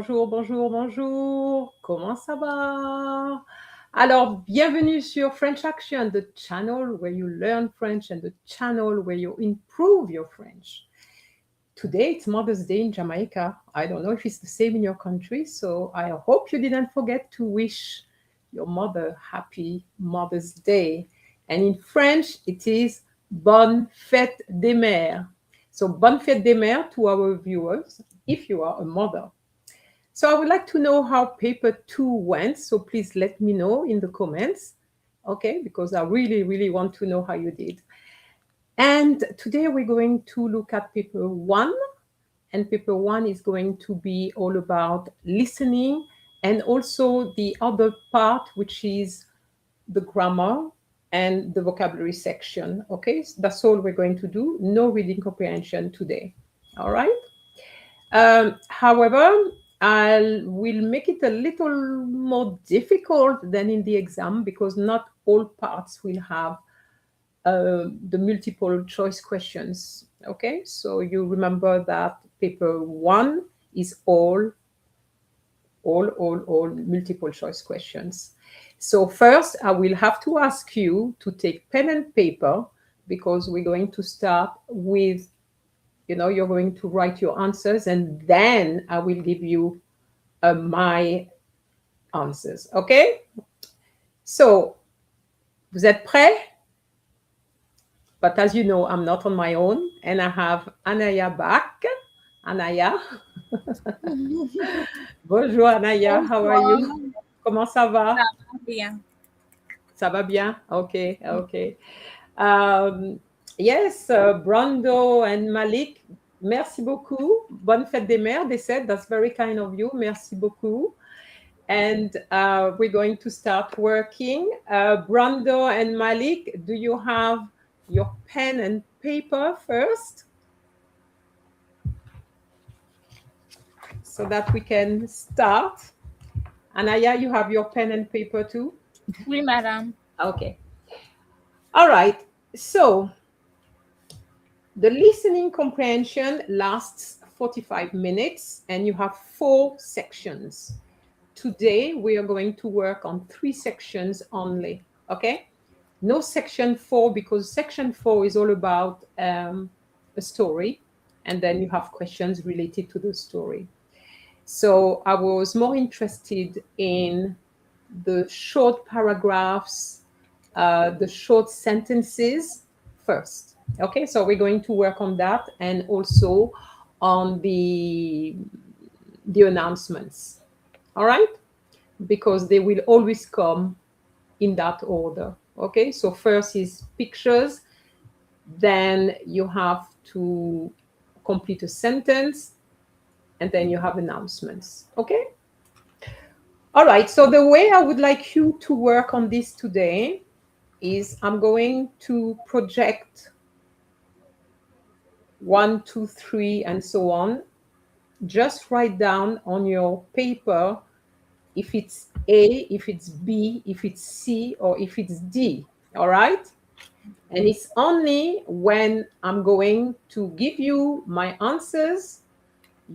bonjour, bonjour, bonjour. Comment ça va? Alors, bienvenue sur French Action, the channel where you learn French and the channel where you improve your French. Today, it's Mother's Day in Jamaica. I don't know if it's the same in your country, so I hope you didn't forget to wish your mother happy Mother's Day. And in French, it is Bonne Fête des Mères. So, Bonne Fête des Mères to our viewers, if you are a mother. So I would like to know how paper 2 went. So please let me know in the comments, okay? Because I really, really want to know how you did. And today we're going to look at paper 1. And paper 1 is going to be all about listening and also the other part, which is the grammar and the vocabulary section, okay? So that's all we're going to do. No reading comprehension today, all right? However, I will make it a little more difficult than in the exam because not all parts will have the multiple choice questions. Okay, so you remember that paper 1 is all multiple choice questions. So first, I will have to ask you to take pen and paper because we're going to start with, you're going to write your answers and then I will give you my answers. Okay? So, vous êtes prêts? But as you know, I'm not on my own and I have Anaya back. Anaya. Bonjour Anaya, how are you? Comment ça va? Ça va bien. Ça va bien? Okay, okay. Yes, Brando and Malik, merci beaucoup. Bonne fête des mères, they said. That's very kind of you. Merci beaucoup. And we're going to start working. Brando and Malik, do you have your pen and paper first? So that we can start. Anaya, you have your pen and paper too? Oui, madame. Okay. All right. So the listening comprehension lasts 45 minutes and you have 4 sections. Today, we are going to work on 3 sections only, okay? No section 4 because section 4 is all about a story and then you have questions related to the story. So I was more interested in the short paragraphs, the short sentences first. Okay, so we're going to work on that and also on the announcements. All right? Because they will always come in that order. Okay, so first is pictures, then you have to complete a sentence, and then you have announcements. Okay? All right, so the way I would like you to work on this today is I'm going to project 1, 2, 3, and so on. Just write down on your paper if it's A, if it's B, if it's C, or if it's D, all right? And it's only when I'm going to give you my answers,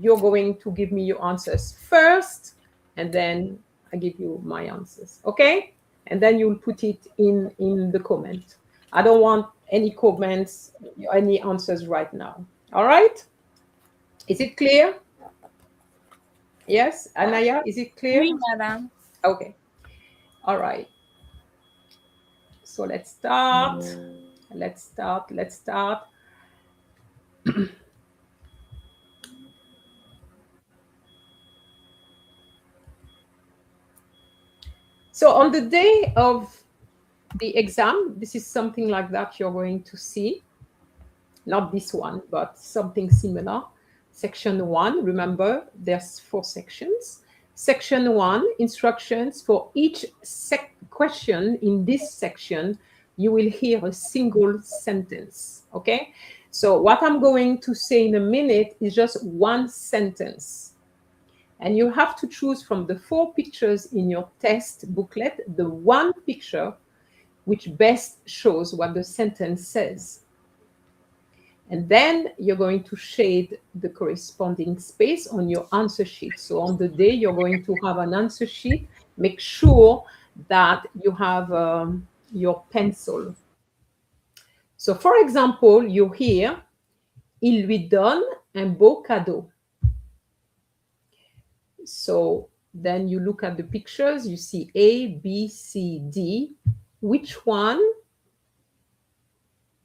you're going to give me your answers first, and then I give you my answers, okay? And then you'll put it in the comment. I don't want any comments, any answers right now, all right? Is it clear? Yes, Anaya, is it clear? Oui, madame. Okay. All right. So let's start. Let's start. So on the day of the exam, this is something like that you're going to see. Not this one, but something similar. Section 1, remember, there's 4 sections. Section 1, instructions for each question in this section, you will hear a single sentence, okay? So what I'm going to say in a minute is just one sentence. And you have to choose from the 4 pictures in your test booklet, the one picture which best shows what the sentence says. And then you're going to shade the corresponding space on your answer sheet. So on the day, you're going to have an answer sheet. Make sure that you have your pencil. So for example, you hear, il lui donne un beau cadeau. So then you look at the pictures, you see A, B, C, D. Which one?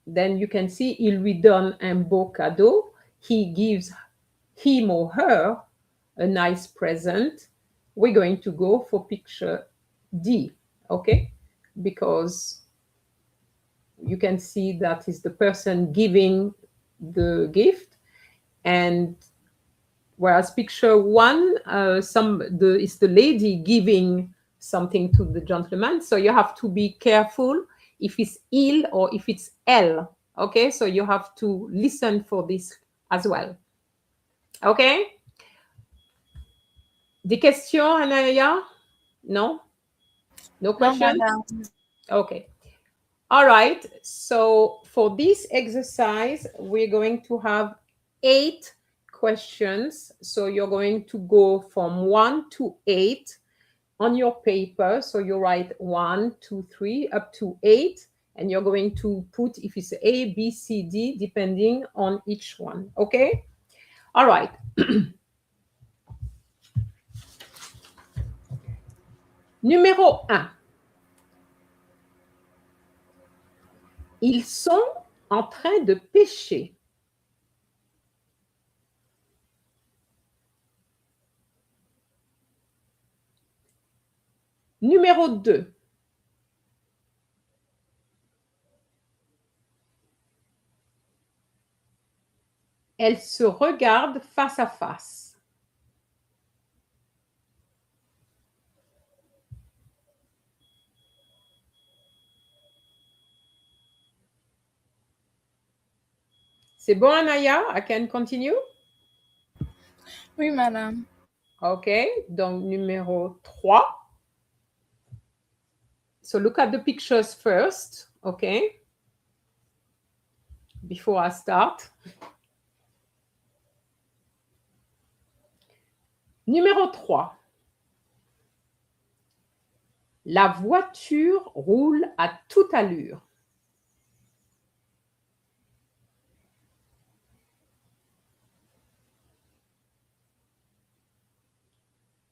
Then you can see, il lui donne un beau cadeau. He gives him or her a nice present. We're going to go for picture D, okay? Because you can see that is the person giving the gift, and whereas picture one, is the lady giving something to the gentleman. So you have to be careful if it's il or if it's elle. Okay, so you have to listen for this as well. Okay? Des questions, Anaya? No? No question? No, madam. Okay. All right. So for this exercise, we're going to have 8 questions. So you're going to go from 1 to 8 on your paper. So you write 1, 2, 3, up to 8. And you're going to put if it's A, B, C, D, depending on each one. Okay? All right. Numéro 1. Ils sont en train de pêcher. Numéro 2. Elles se regardent face à face. C'est bon, Anaya? I can continue? Oui, madame. OK. Donc, numéro 3. So, look at the pictures first. OK. Before I start. Numéro 3. La voiture roule à toute allure.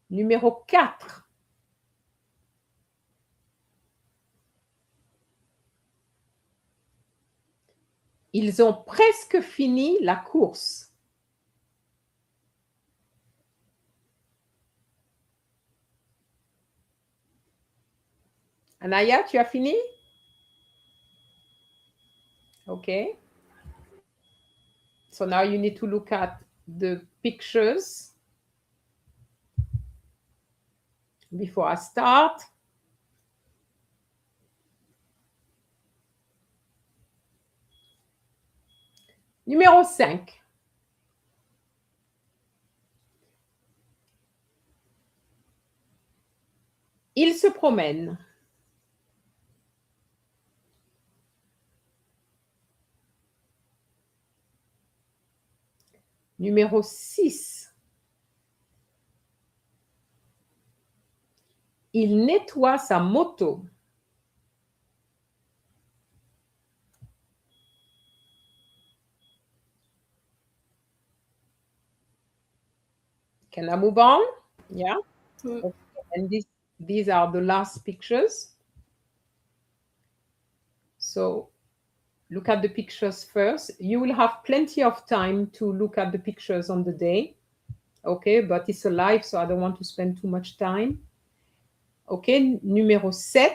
Numéro 4. Ils ont presque fini la course. Anaya, tu as fini? OK. So now you need to look at the pictures before I start. Numéro 5. Il se promène. Numéro 6. Il nettoie sa moto. Can I move on? Yeah. Okay. And these are the last pictures. So look at the pictures first. You will have plenty of time to look at the pictures on the day. Okay, but it's a live, so I don't want to spend too much time. Okay, numéro 7.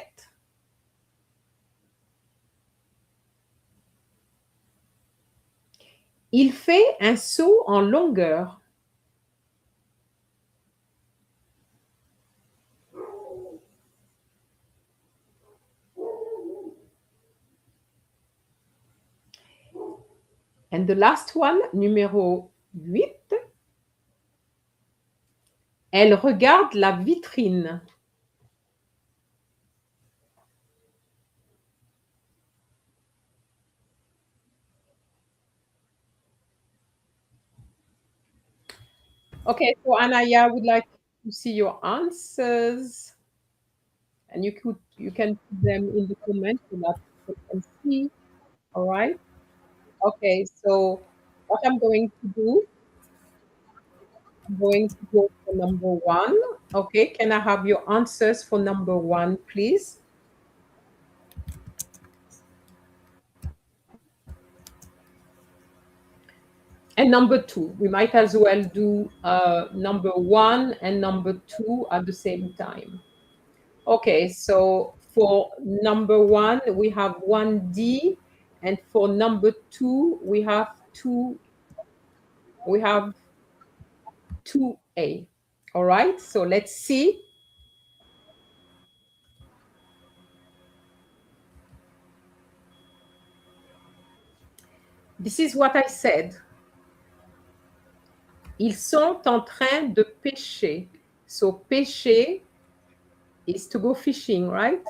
Il fait un saut en longueur. And the last one, numéro 8. Elle regarde la vitrine. Okay, so Anaya, I would like to see your answers, and you can put them in the comments so that people can see. All right. Okay, so what I'm going to do, I'm going to go for number one. Okay, can I have your answers for number one, please? And number two, we might as well do number one and number two at the same time. Okay, so for number one, we have 1D, and for number two, we have 2A. All right, so let's see. This is what I said. Ils sont en train de pêcher. So pêcher is to go fishing, right?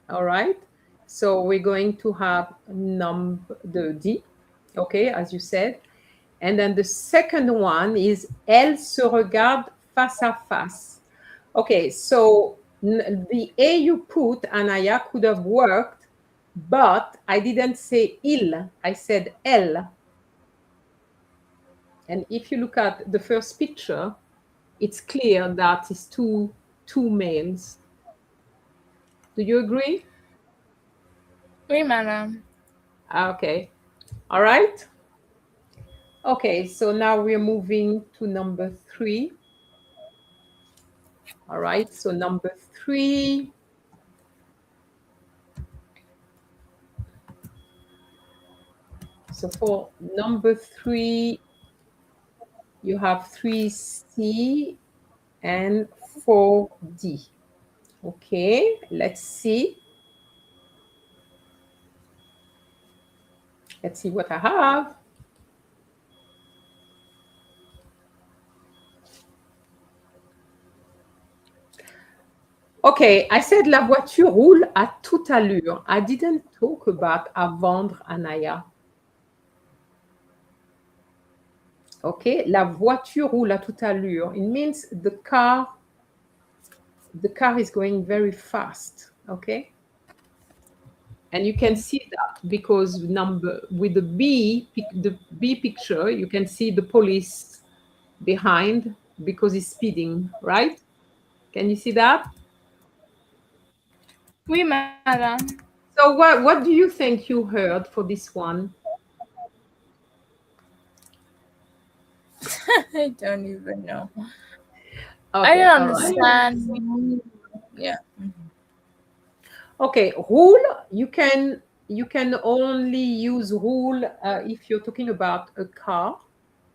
All right. So we're going to have the D, okay, as you said. And then the second one is elle se regarde face à face. Okay, so the A you put, Anaya, could have worked, but I didn't say il, I said elle. And if you look at the first picture, it's clear that it's two males. Do you agree? Oui, madame. Okay. All right. Okay, so now we're moving to number three. All right, so number three. So for number three, you have 3C and 4D. Okay, let's see. Let's see what I have. Okay, I said la voiture roule à toute allure. I didn't talk about à vendre, Anaya. Okay, la voiture roule à toute allure. It means the car is going very fast. Okay, and you can see that because with the B picture, you can see the police behind because he's speeding, right? Can you see that? Oui, madame. So what do you think you heard for this one? I don't even know. Okay, I don't all right. understand. Yeah. Okay, rule, you can only use rule if you're talking about a car,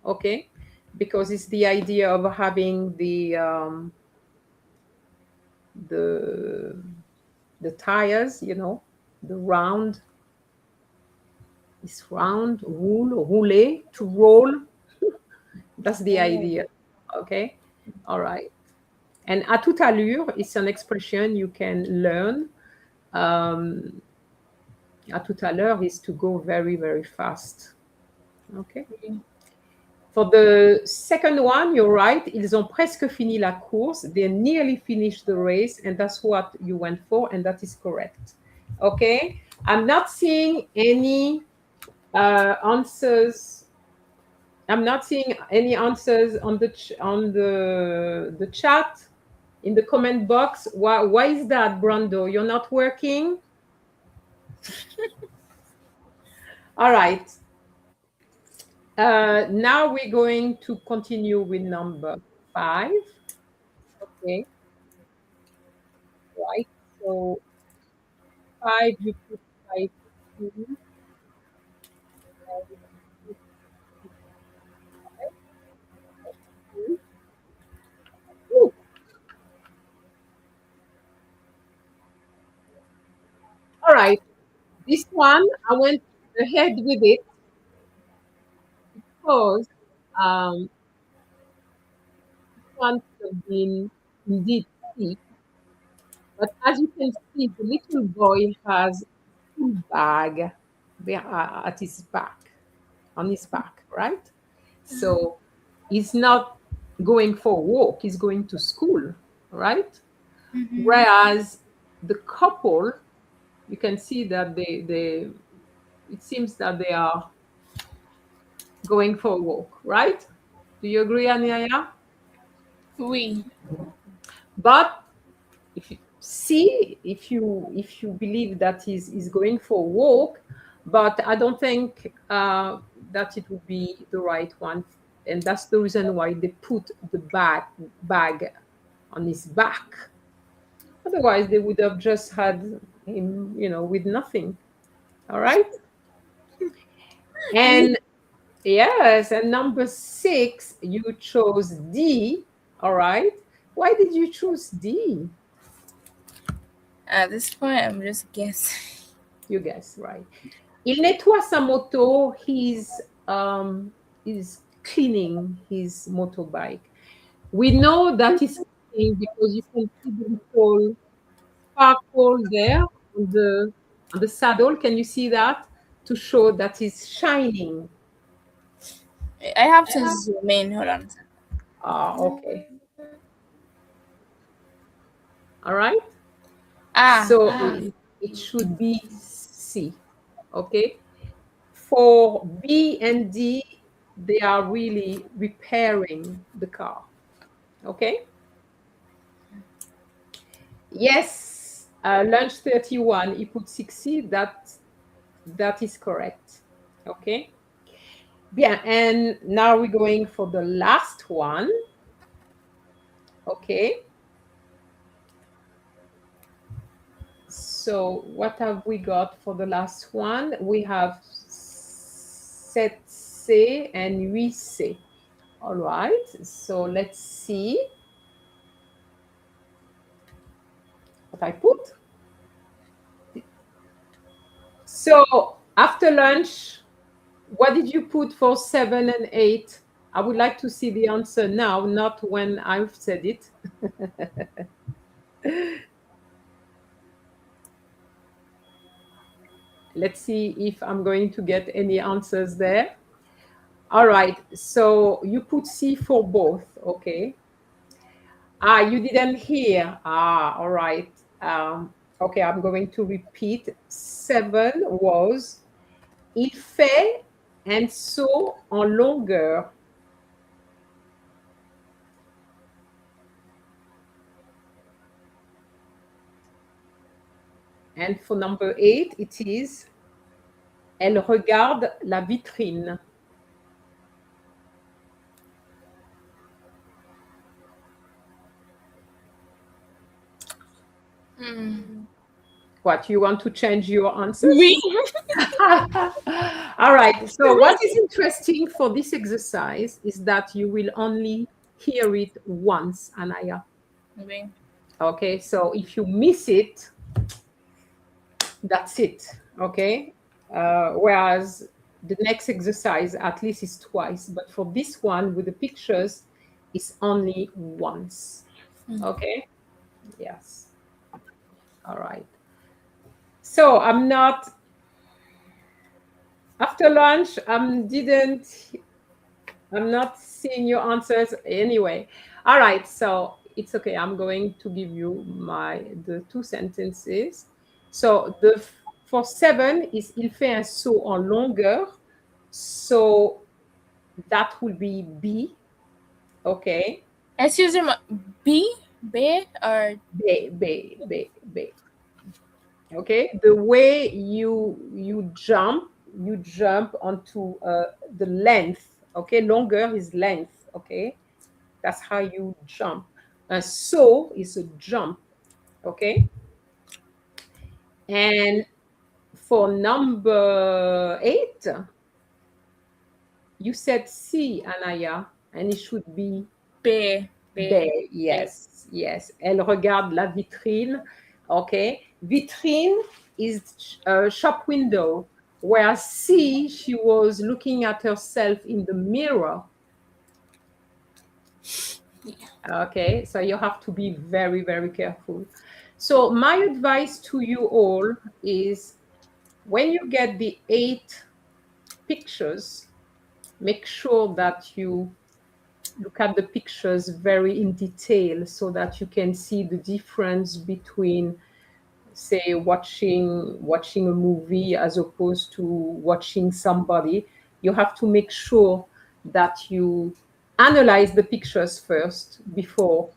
okay? Because it's the idea of having the tires, you know, the round, it's round, rouler, to roll. That's the idea, okay? All right. And à toute allure is an expression you can learn. À tout à l'heure is to go very, very fast. Okay. For the second one, you're right. Ils ont presque fini la course. They nearly finished the race, and that's what you went for, and that is correct. Okay. I'm not seeing any answers. I'm not seeing any answers on the chat, in the comment box. Why is that, Brando? You're not working? All right. Now we're going to continue with number 5. Okay. Right. So 5, you put 5, 2. Ooh. All right. This one, I went ahead with it because this one could have been indeed C. But as you can see, the little boy has a school bag at his back, on his back, right? So it's not going for a walk is going to school, right? Mm-hmm. Whereas the couple, you can see that they it seems that they are going for a walk, right? Do you agree, Anaya? Oui. But if you see, if you believe that he's going for a walk, but I don't think that it would be the right one, and that's the reason why they put the bag on his back. Otherwise, they would have just had him, with nothing. All right. Oui. And yes, and number 6, you chose D. All right. Why did you choose D? At this point, I'm just guessing. You guess, right. Il nettoie sa moto. He's cleaning his motorbike. We know that he's cleaning because you can see the little sparkle there on the saddle. Can you see that? To show that he's shining. I have to zoom in. Hold on. Ah, okay. All right. Ah, So it should be C. Okay. For B and D, they are really repairing the car. Okay. Yes, lunch 31, he put 60. That is correct. Okay. Yeah, and now we're going for the last one. Okay. So what have we got for the last one? We have 7C and 8C. All right. So let's see what I put. So after lunch, what did you put for 7 and 8? I would like to see the answer now, not when I've said it. Let's see if I'm going to get any answers there. All right. So you put C for both. Okay. Ah, you didn't hear. Ah, all right. Okay, I'm going to repeat. 7 was il fait un saut en longueur. And for number 8, it is elle regarde la vitrine. What, you want to change your answers? oui. All right. So what is interesting for this exercise is that you will only hear it once, Anaya. Oui. Okay. So if you miss it, that's it. Okay. Whereas the next exercise at least is twice, but for this one with the pictures, it's only once. Okay. Yes. All right. So I'm not after lunch. I'm not seeing your answers anyway. All right. So it's okay. I'm going to give you the 2 sentences. So for 7 is il fait un saut en longueur. So that will be B. Okay. Excuse me. B, B, or B, B, B, B. Okay. The way you jump onto the length. Okay. Longueur is length. Okay. That's how you jump. A saut is a jump. Okay. And for number 8, you said C, Anaya, and it should be B, B. Yes, yes. Elle regarde la vitrine. Okay. Vitrine is a shop window, where C, she was looking at herself in the mirror. Okay. So you have to be very, very careful. So my advice to you all is when you get the 8 pictures, make sure that you look at the pictures very in detail so that you can see the difference between, say, watching a movie as opposed to watching somebody. You have to make sure that you analyze the pictures first before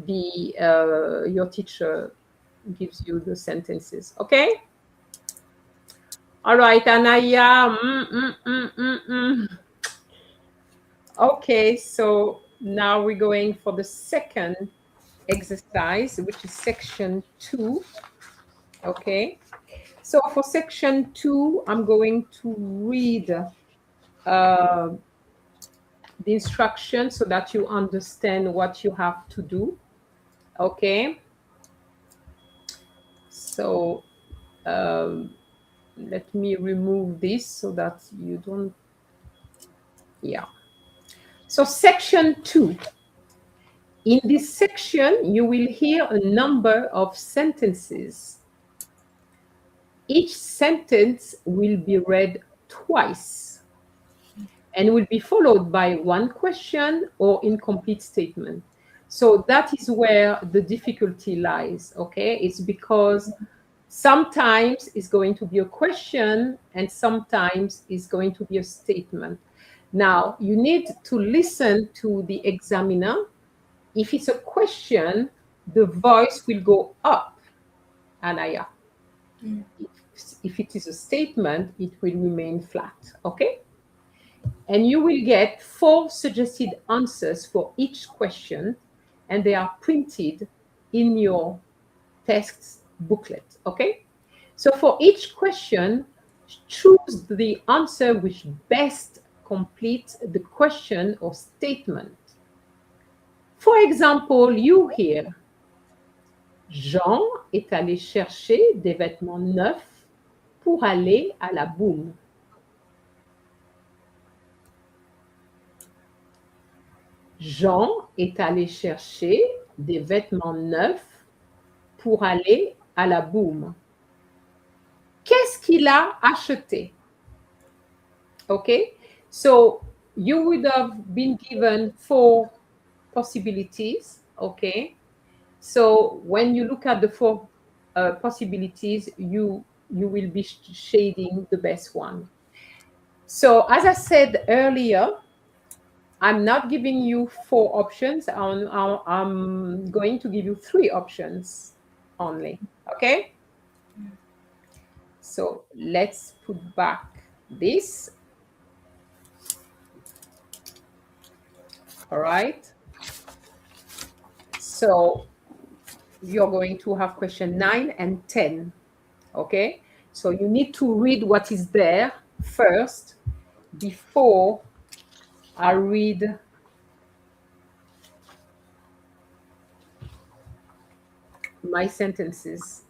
your teacher gives you the sentences. Okay? All right, Anaya. Okay, so now we're going for the second exercise, which is section 2. Okay, so for section 2, I'm going to read the instructions so that you understand what you have to do. Okay, so let me remove this so that you don't, yeah. So section 2. In this section, you will hear a number of sentences. Each sentence will be read twice and will be followed by one question or incomplete statement. So that is where the difficulty lies, okay? It's because sometimes it's going to be a question and sometimes it's going to be a statement. Now, you need to listen to the examiner. If it's a question, the voice will go up, Anaya. If it is a statement, it will remain flat, okay? And you will get 4 suggested answers for each question, and they are printed in your text booklet, okay? So for each question, choose the answer which best completes the question or statement. For example, you hear, Jean est allé chercher des vêtements neufs pour aller à la boum. Jean est allé chercher des vêtements neufs pour aller à la boum. Qu'est-ce qu'il a acheté? Okay, so you would have been given 4 possibilities, okay? So when you look at the 4 possibilities, you will be shading the best one. So as I said earlier, I'm not giving you 4 options. I'm going to give you 3 options only, okay? So let's put back this. All right. So you're going to have question 9 and 10, okay? So you need to read what is there first before I read my sentences.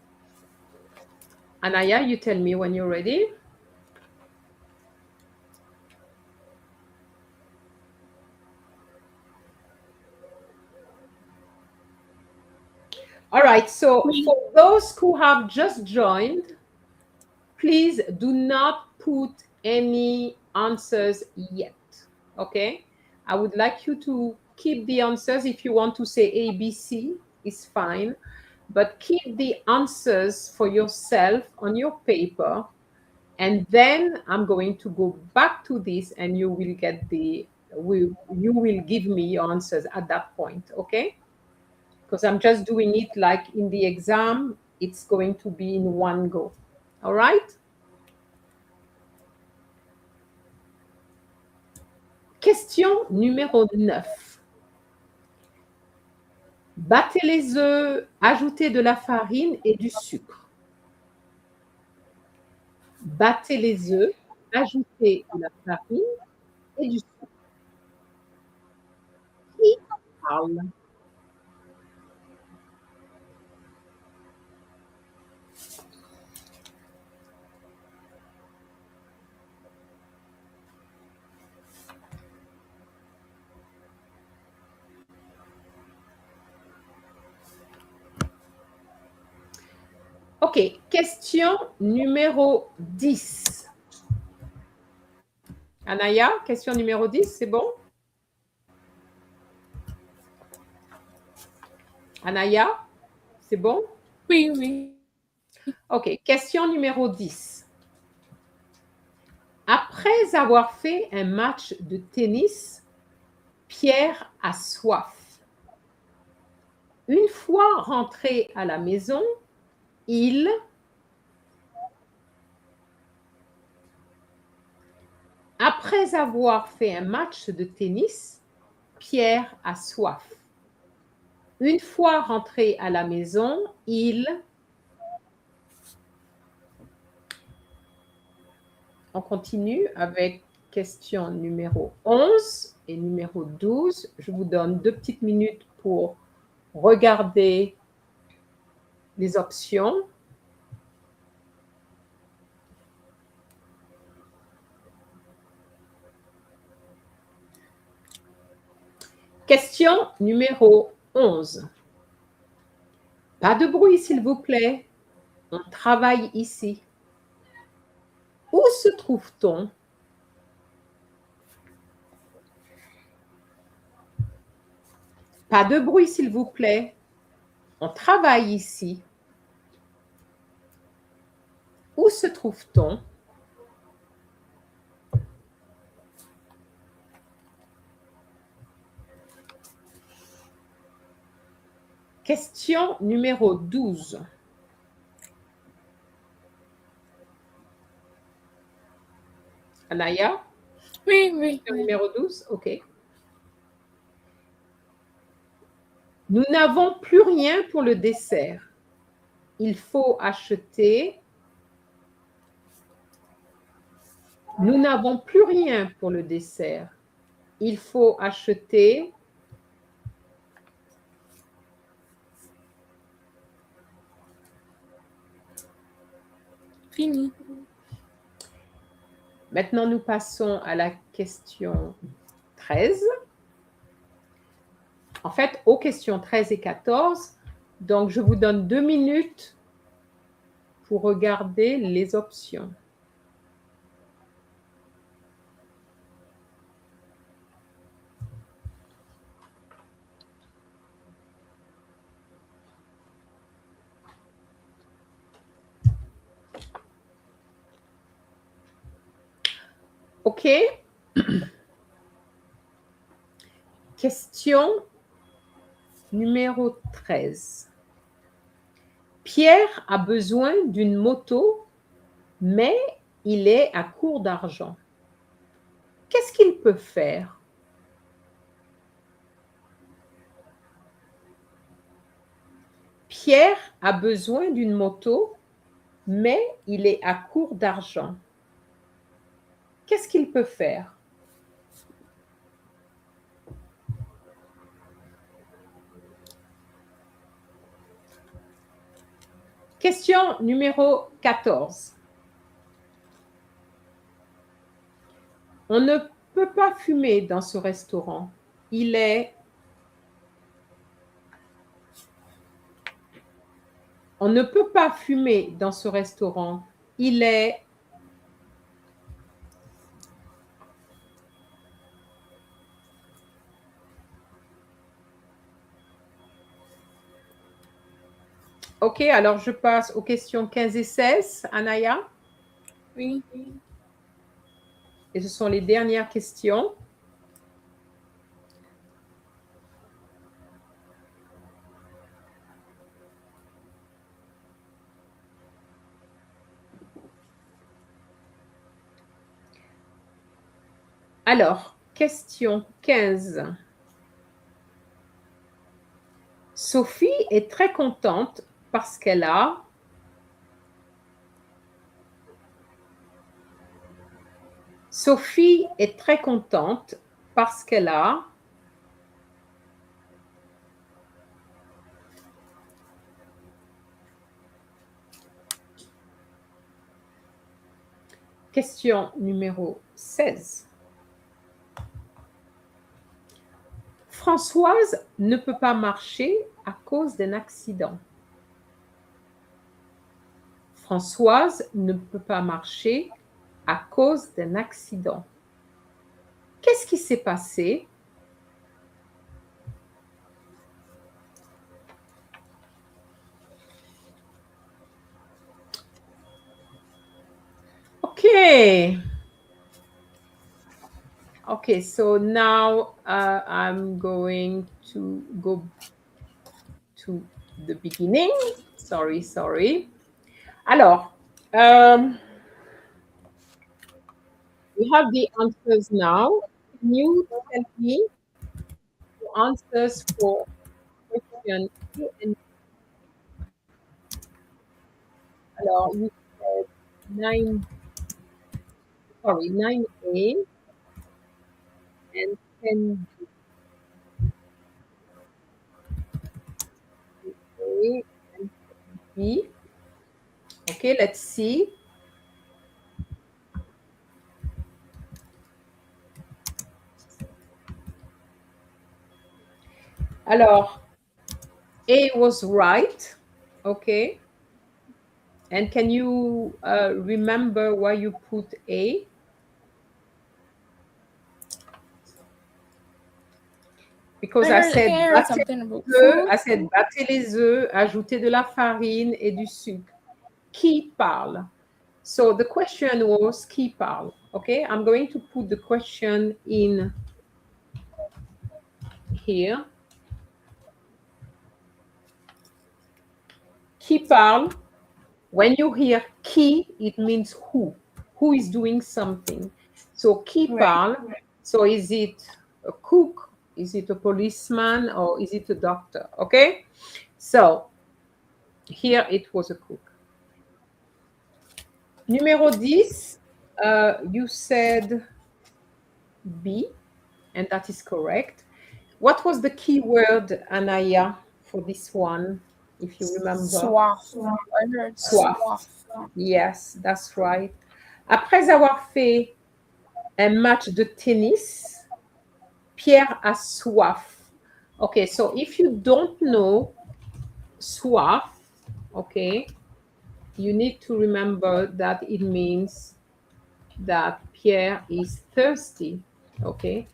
Anaya, you tell me when you're ready. All right, so for those who have just joined, please do not put any answers yet, okay? I would like you to keep the answers. If you want to say A, B, C, it's fine, but keep the answers for yourself on your paper, and then I'm going to go back to this and you will get you will give me your answers at that point, okay? Because I'm just doing it like in the exam, it's going to be in one go. All right? Question numéro 9. Battez les œufs, ajoutez de la farine et du sucre. Battez les œufs, ajoutez de la farine et du sucre. Qui parle? OK, question numéro 10. Anaya, question numéro 10, c'est bon? Anaya, c'est bon? Oui, oui. OK, question numéro 10. Après avoir fait un match de tennis, Pierre a soif. Une fois rentré à la maison, il... Après avoir fait un match de tennis, Pierre a soif. Une fois rentré à la maison, il... On continue avec question numéro 11 et numéro 12. Je vous donne 2 petites minutes pour regarder les options. Question numéro 11. Pas de bruit, s'il vous plaît. On travaille ici. Où se trouve-t-on? Pas de bruit, s'il vous plaît. On travaille ici. Où se trouve-t-on? Question numéro 12. Anaya? Oui, oui. Question numéro 12, OK. Nous n'avons plus rien pour le dessert. Il faut acheter. Nous n'avons plus rien pour le dessert. Il faut acheter. Fini. Maintenant, nous passons à la question 13. En fait, aux questions 13 et 14. Donc, je vous donne 2 minutes pour regarder les options. OK. Question numéro 13. Pierre a besoin d'une moto, mais il est à court d'argent. Qu'est-ce qu'il peut faire? Pierre a besoin d'une moto, mais il est à court d'argent. Qu'est-ce qu'il peut faire? Question numéro 14. On ne peut pas fumer dans ce restaurant. Il est... On ne peut pas fumer dans ce restaurant. Il est... OK, alors je passe aux questions 15 et 16. Anaya? Oui. Et ce sont les dernières questions. Alors, question 15. Sophie est très contente parce qu'elle a... Sophie est très contente parce qu'elle a... Question numéro 16. Françoise ne peut pas marcher à cause d'un accident. Françoise ne peut pas marcher à cause d'un accident. Qu'est-ce qui s'est passé? Okay. Okay, so now I'm going to go to the beginning. Sorry. Alors, we have the answers now. Can you tell me the answers for question A and alors, you said 9A and 10A and B. Okay, let's see. Alors, A was right. Okay. And can you remember why you put A? Because I said battez les œufs, ajoutez de la farine et du sucre. Qui parle? So the question was qui parle. Okay, I'm going to put the question in here. Qui parle? When you hear qui, it means who. Who is doing something. So qui parle? So is it a cook? Is it a policeman or is it a doctor? Okay, so here it was a cook. Numéro 10, you said B, and that is correct. What was the key word, Anaya, for this one, if you remember? Soif. Soif. Yes, that's right. Après avoir fait un match de tennis, Pierre a soif. Okay, so if you don't know soif, okay, you need to remember that it means that Pierre is thirsty, okay?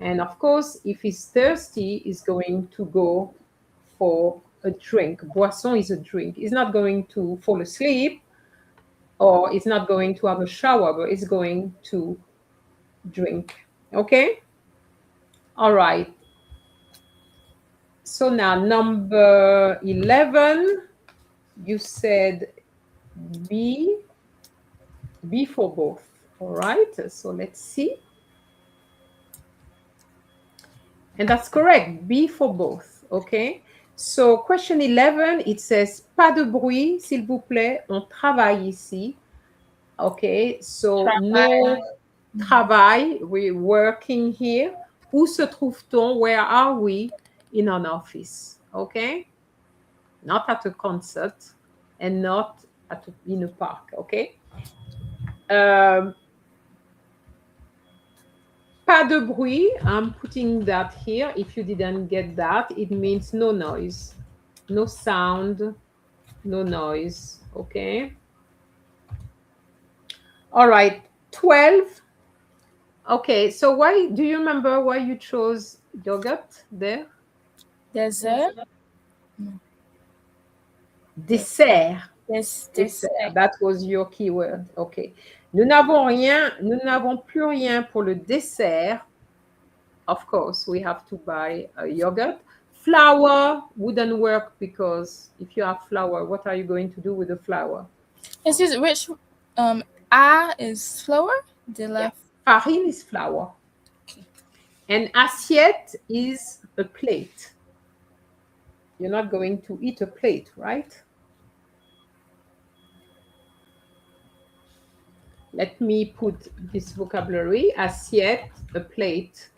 And of course, if he's thirsty, he's going to go for a drink. Boisson is a drink. He's not going to fall asleep or he's not going to have a shower, but he's going to drink, okay? All right. So now number 11, you said B for both. All right, so let's see. And that's correct, B for both, okay? So question 11, it says, pas de bruit, s'il vous plaît, on travaille ici. Okay, so no travail, we're working here. Où se trouve-t-on? Where are we? In an office, okay? Not at a concert and not in a park, okay? Pas de bruit, I'm putting that here. If you didn't get that, it means no noise, no sound, no noise, okay? All right, 12. Okay, so why, do you remember why you chose yogurt there? Dessert. Dessert. Dessert. That was your keyword. Okay. Nous n'avons plus rien pour le dessert. Of course, we have to buy a yogurt. Flour wouldn't work because if you have flour, what are you going to do with the flour? Excuse me, which A is flour? DELF. Yeah. Farine is flour. Okay. And assiette is a plate. You're not going to eat a plate, right? Let me put this vocabulary. Assiette, a plate.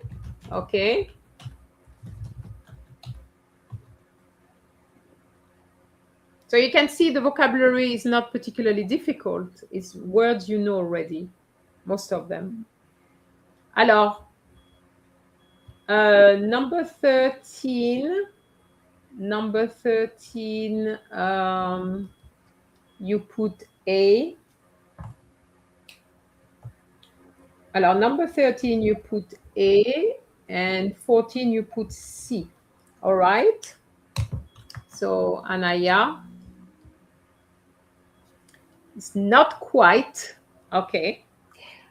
Okay. So you can see the vocabulary is not particularly difficult. It's words you know already, most of them. Alors, number 13, you put A. Alors, number 13, you put A, and 14, you put C. All right? So, Anaya, it's not quite Okay.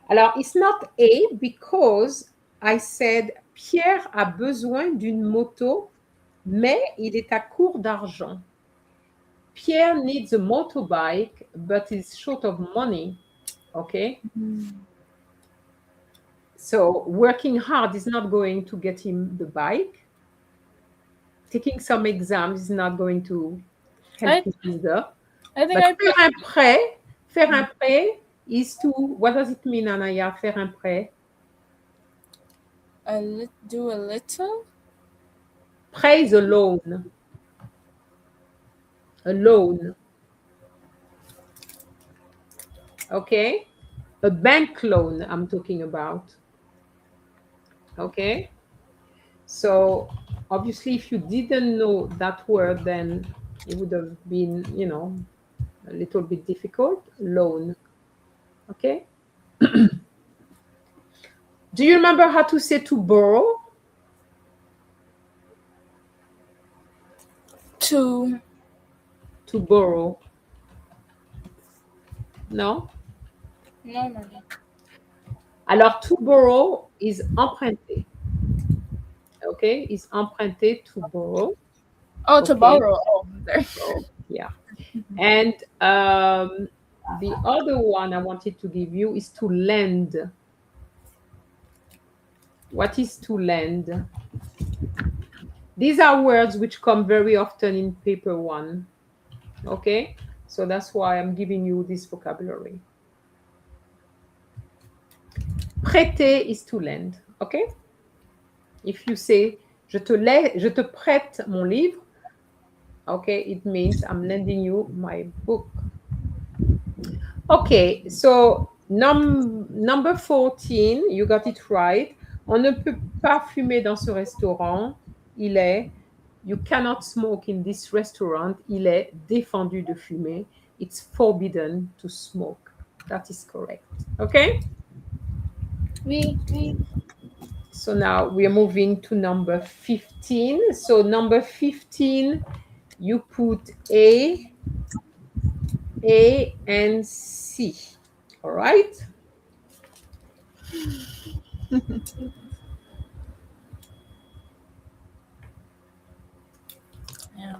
Alors, it's not A because I said Pierre a besoin d'une moto, mais il est à court d'argent. Pierre needs a motorbike, but is short of money. Okay. So working hard is not going to get him the bike. Taking some exams is not going to help him either. I think But faire un prêt is to, what does it mean, Anaya, faire un prêt? Do a little. Prêt is a loan. A loan. Okay? A bank loan I'm talking about. Okay? So obviously if you didn't know that word, then it would have been, you know, a little bit difficult. Loan. Okay? Do you remember how to say to borrow? To borrow. No? No. Alors, to borrow is emprunter. Okay? Is emprunter, to borrow. Oh, okay. To borrow. Oh, there. So, yeah. And the other one I wanted to give you is to lend. What is to lend? These are words which come very often in paper 1. Okay? So that's why I'm giving you this vocabulary. Prêter is to lend. Okay? If you say, je te prête mon livre, okay, it means I'm lending you my book. Okay, so number 14, you got it right. On ne peut pas fumer dans ce restaurant. Il est, you cannot smoke in this restaurant. Il est défendu de fumer. It's forbidden to smoke. That is correct. Okay? Oui. So now we are moving to number 15. So number 15, you put A, and C. All right? Yeah.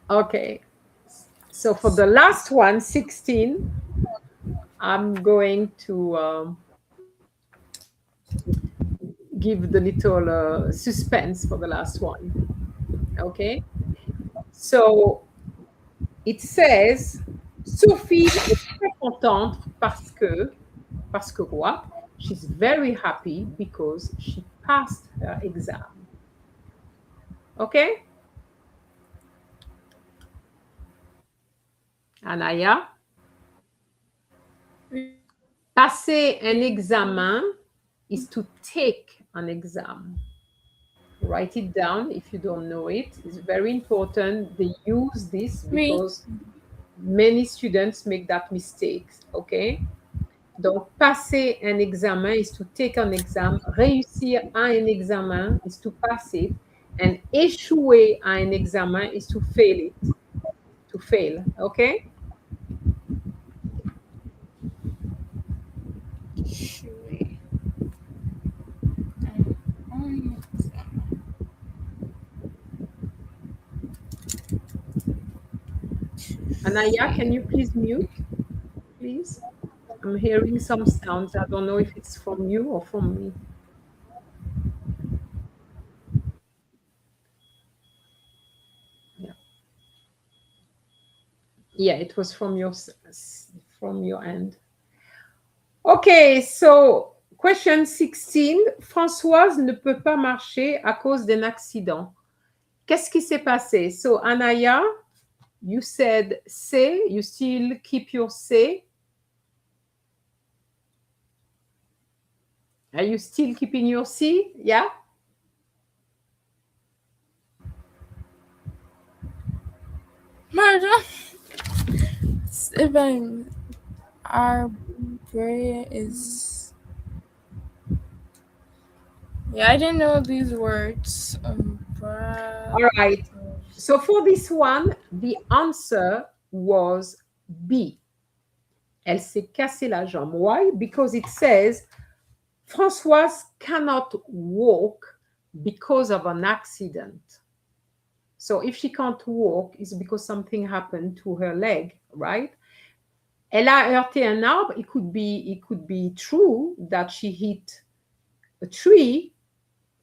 Okay. So for the last one, 16, I'm going to give the little suspense for the last one. Okay? So it says, Sophie est très contente parce que quoi? She's very happy because she passed her exam. Okay? Anaya? Passer un examen is to take an exam. Write it down if you don't know it. It's very important. They use this because many students make that mistake. Okay? Donc, passer un examen is to take an exam. Réussir à un examen is to pass it. And échouer à un examen is to fail it. To fail. Okay? Anaya, can you please mute, please? I'm hearing some sounds. I don't know if it's from you or from me. Yeah, it was from your end. Okay, so question 16. Françoise ne peut pas marcher à cause d'un accident. Qu'est-ce qui s'est passé? So, Anaya, you said C. You still keep your C? Are you still keeping your C? Yeah? Marja, if our brain is... Yeah, I didn't know these words. All right. So for this one, the answer was B. Elle s'est cassé la jambe. Why? Because it says Françoise cannot walk because of an accident. So if she can't walk, it's because something happened to her leg, right? Elle a heurté un arbre. It could be true that she hit a tree,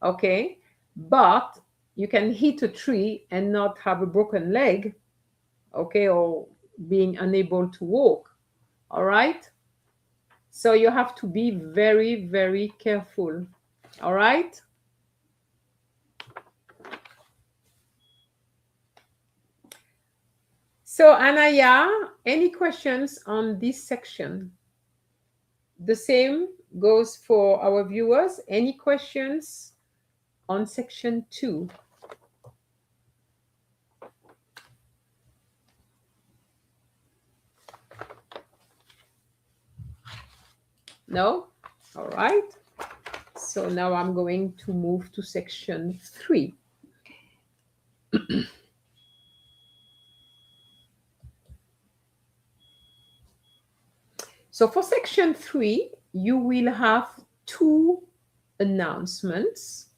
okay? But you can hit a tree and not have a broken leg, okay, or being unable to walk, all right? So you have to be very, very careful, all right? So Anaya, any questions on this section? The same goes for our viewers. Any questions on section 2? No? All right. So now I'm going to move to section 3. So for section 3, you will have 2 announcements.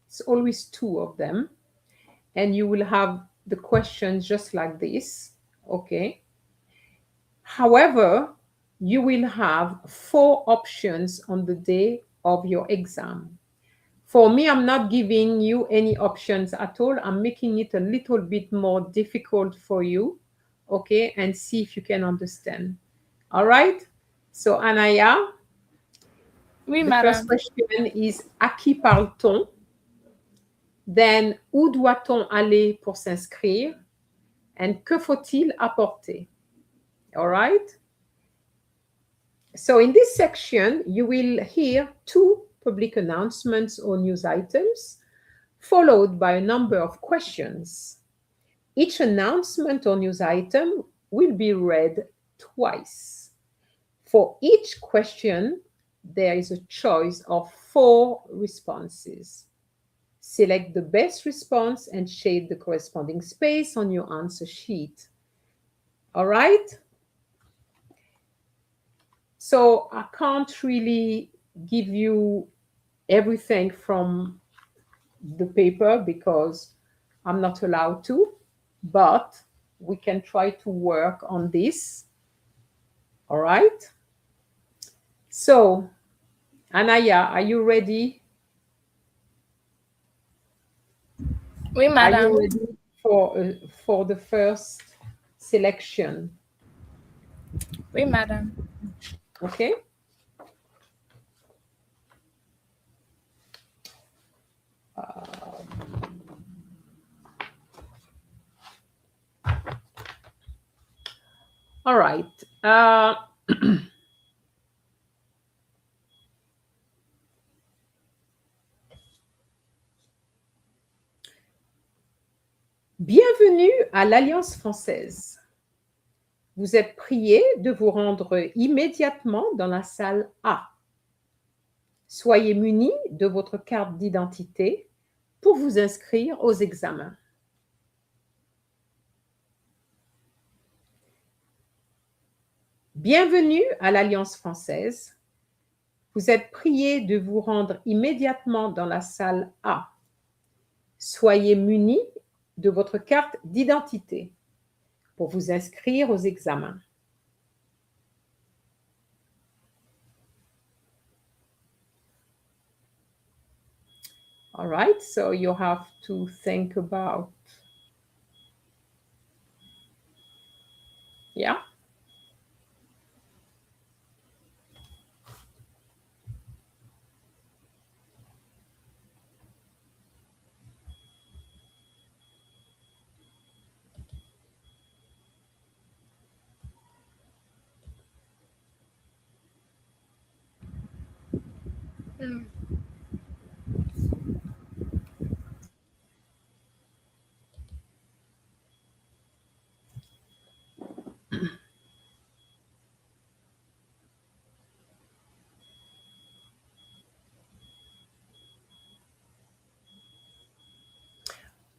It's always 2 of them. And you will have the questions just like this, okay? However, you will have 4 options on the day of your exam. For me, I'm not giving you any options at all. I'm making it a little bit more difficult for you, okay? And see if you can understand. All right? So, Anaya, Oui, the madame. first question is à qui parle-t-on? Then, où doit-on aller pour s'inscrire? And que faut-il apporter? All right? So in this section, you will hear 2 public announcements or news items, followed by a number of questions. Each announcement or news item will be read twice. For each question, there is a choice of 4 responses. Select the best response and shade the corresponding space on your answer sheet. All right? So I can't really give you everything from the paper because I'm not allowed to, but we can try to work on this. All right? So, Anaya, are you ready? Oui, madame. Are you ready for the first selection? Oui, madame. Okay. All right. Bienvenue à l'Alliance française. Vous êtes prié de vous rendre immédiatement dans la salle A. Soyez muni de votre carte d'identité pour vous inscrire aux examens. Bienvenue à l'Alliance française. Vous êtes prié de vous rendre immédiatement dans la salle A. Soyez muni de votre carte d'identité pour vous inscrire aux examens. All right, so you have to think about, yeah.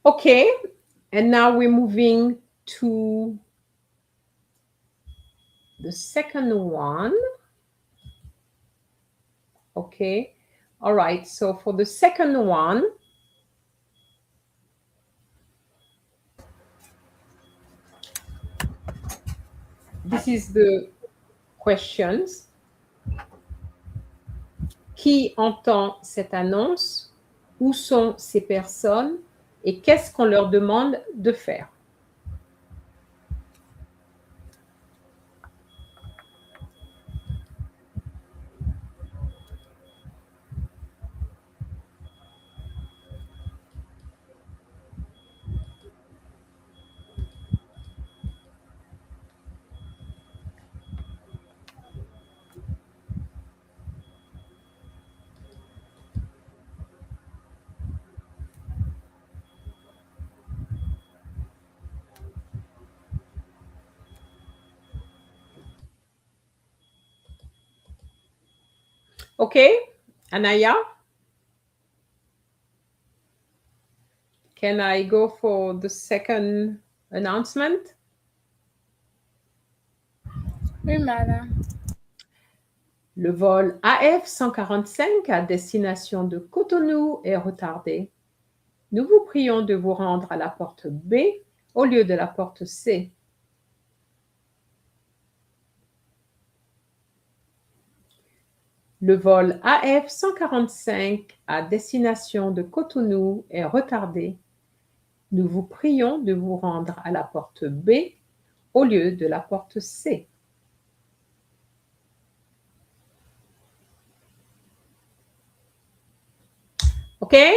Okay, and now we're moving to the second one. Okay. All right. So for the second one, this is the questions. Qui entend cette annonce? Où sont ces personnes? Et qu'est-ce qu'on leur demande de faire? Okay, Anaya? Can I go for the second announcement? Oui, madame. Le vol AF 145 à destination de Cotonou est retardé. Nous vous prions de vous rendre à la porte B au lieu de la porte C. Le vol AF 145 à destination de Cotonou est retardé. Nous vous prions de vous rendre à la porte B au lieu de la porte C. Okay?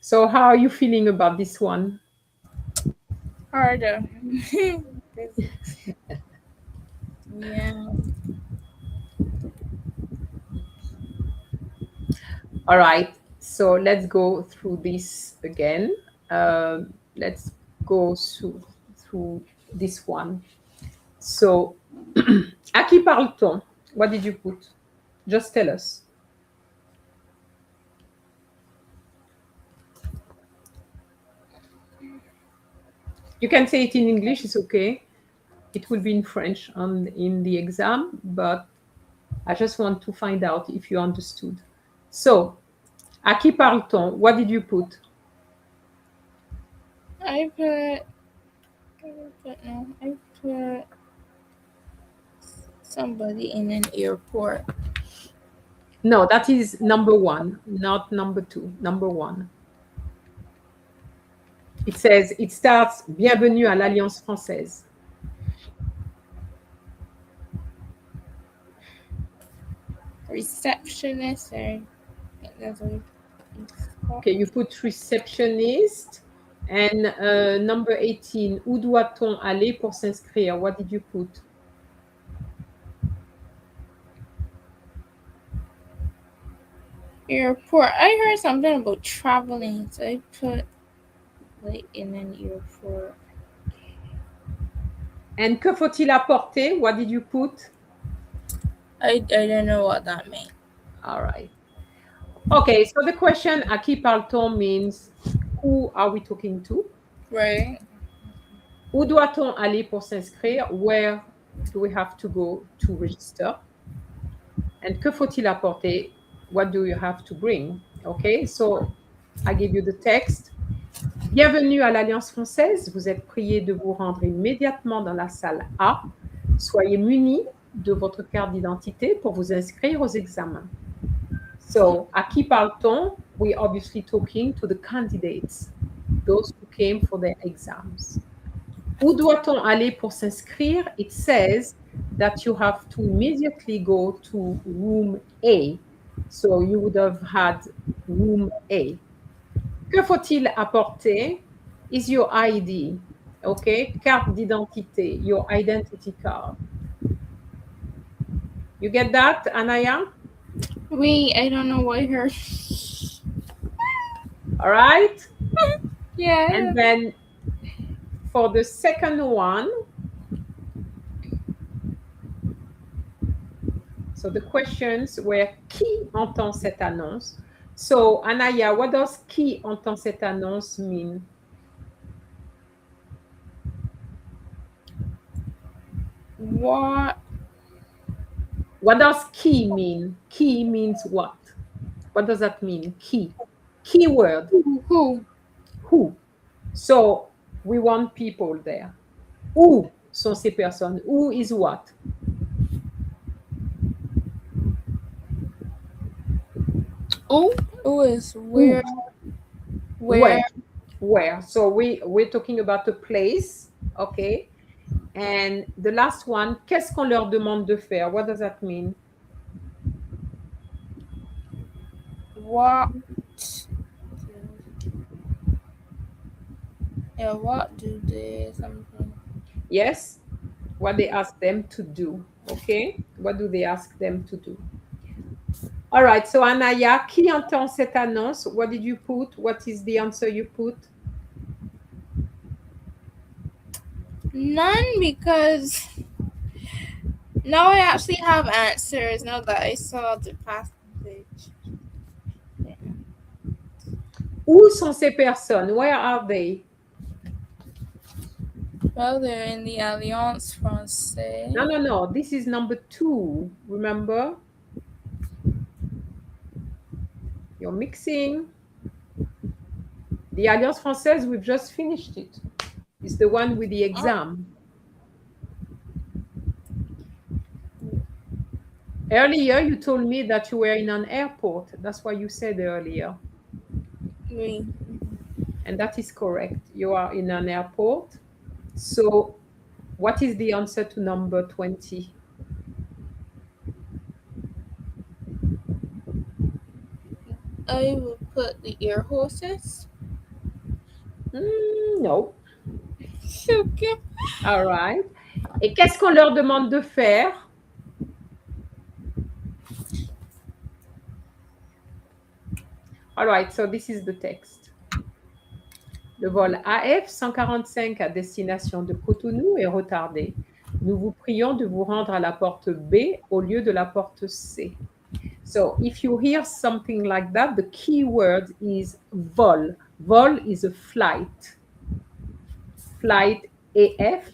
So how are you feeling about this one? Harder. Yeah. All right, so let's go through this again. Let's go through this one. So, à qui parle-t-on? What did you put? Just tell us. You can say it in English, it's okay. It will be in French in the exam, but I just want to find out if you understood. So, à qui parle-t-on? What did you put? I put somebody in an airport. No, that is number one, not number two, number one. It says, it starts, bienvenue à l'Alliance française. Receptionist, or that's what it's called. Okay, you put receptionist. And number 18, où doit-on aller pour s'inscrire? What did you put? Airport. I heard something about traveling, so I put like in an airport. And que faut-il apporter? What did you put? I don't know what that meant. All right. Okay, so the question à qui parle-t-on means who are we talking to? Right. Où doit-on aller pour s'inscrire? Where do we have to go to register? And que faut-il apporter? What do you have to bring? Okay, so I give you the text. Bienvenue à l'Alliance française. Vous êtes priés de vous rendre immédiatement dans la salle A. Soyez munis de votre carte d'identité pour vous inscrire aux examens. So, à qui parle-t-on? We're obviously talking to the candidates, those who came for their exams. Où doit-on aller pour s'inscrire? It says that you have to immediately go to room A. So you would have had room A. Que faut-il apporter? Is your ID, okay? Carte d'identité, your identity card. You get that, Anaya? Wait, I don't know why her. All right? Yeah. And then for the second one, so the questions were qui entend cette annonce? So, Anaya, what does qui entend cette annonce mean? What? What does qui mean? Qui means what? What does that mean? Qui. Keyword. Who? Who. So, we want people there. Où sont ces personnes? Who is what? Who is where? Where? Where? So we're talking about a place, okay? And the last one, qu'est-ce qu'on leur demande de faire? What does that mean? What? Yeah, what do they something? Yes, what they ask them to do, okay? What do they ask them to do? All right, so Anaya, qui entend cette annonce? What did you put? What is the answer you put? None, because now I actually have answers now that I saw the passage. Où sont ces personnes? Where are they? Well, they're in the Alliance Française. No. This is number 2. Remember? You're mixing. The Alliance Française, we've just finished it. It's the one with the exam. Earlier, you told me that you were in an airport. That's what you said earlier. Oui. And that is correct. You are in an airport. So, what is the answer to number 20? I will put the air hostess. No. Okay. All right. Et qu'est-ce qu'on leur demande de faire? All right, so this is the text. Le vol AF 145 à destination de Cotonou est retardé. Nous vous prions de vous rendre à la porte B au lieu de la porte C. So if you hear something like that, the key word is vol. Vol is a flight. Flight AF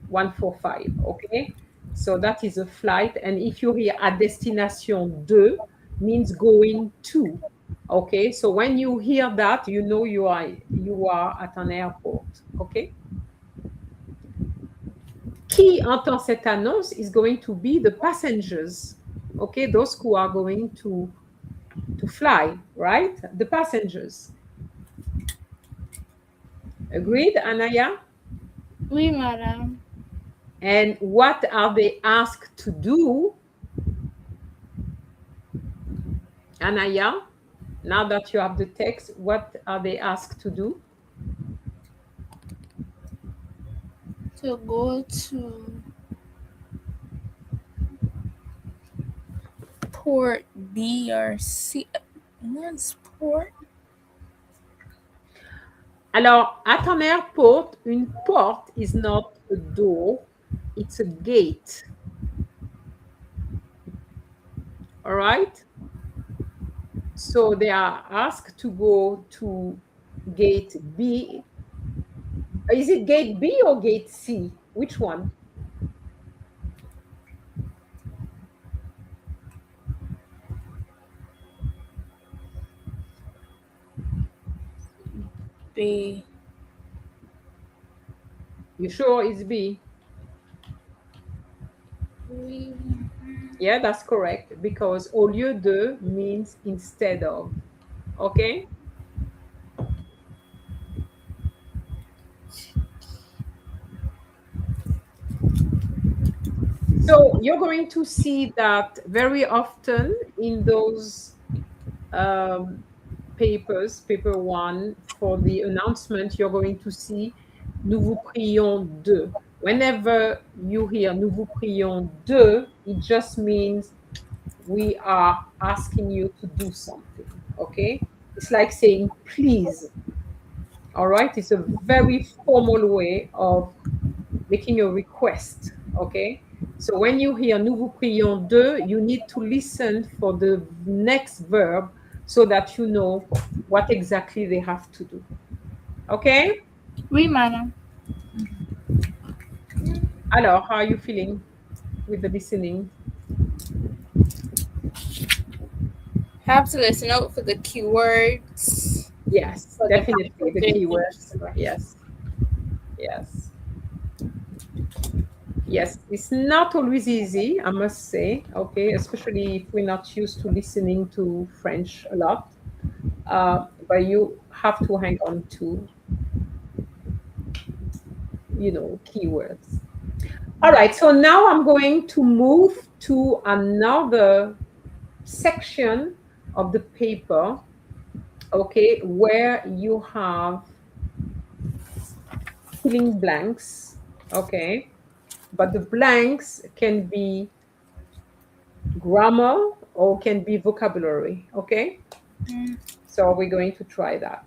145, okay? So that is a flight. And if you hear à destination de, means going to. Okay, so when you hear that, you know you are at an airport. Okay. Qui entend cette annonce is going to be the passengers. Okay, those who are going to fly, right? The passengers. Agreed, Anaya? Oui, madame. And what are they asked to do? Anaya, now that you have the text, what are they asked to do? To go to port B or C. What's port? Alors, at an airport, une porte is not a door, it's a gate. All right? So they are asked to go to gate B. Is it gate B or gate C? Which one? B. You sure it's B? Oui. Yeah, that's correct, because au lieu de means instead of. Okay? So you're going to see that very often in those papers, paper 1, for the announcement, you're going to see nous vous prions de. Whenever you hear nous vous prions de, it just means we are asking you to do something, okay? It's like saying please, all right? It's a very formal way of making a request, okay? So when you hear nous vous prions de, you need to listen for the next verb so that you know what exactly they have to do. Okay? Oui, madam. Alors, how are you feeling with the listening? Have to listen out for the keywords Yes, for the definitely the conversation. keywords. Yes, yes, yes. It's not always easy, I must say. Okay, especially if we're not used to listening to French a lot. But you have to hang on to, keywords. All right, so now I'm going to move to another section of the paper, okay, where you have filling blanks, okay, but the blanks can be grammar or can be vocabulary, okay? Mm. So we're going to try that.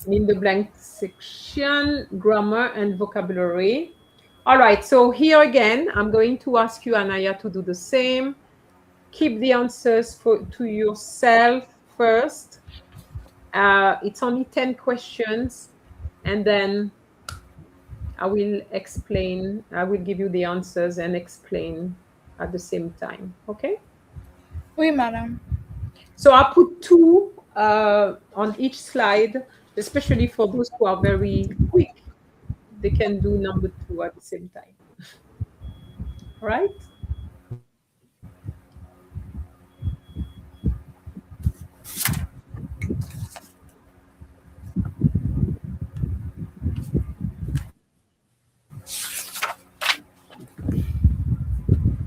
In the blank section, grammar and vocabulary. All right, so here again, I'm going to ask you, Anaya, to do the same. Keep the answers to yourself first. It's only 10 questions, and then I will give you the answers and explain at the same time. Okay? Oui, madam. So I put two on each slide, especially for those who are very quick. They can do number two at the same time. All right?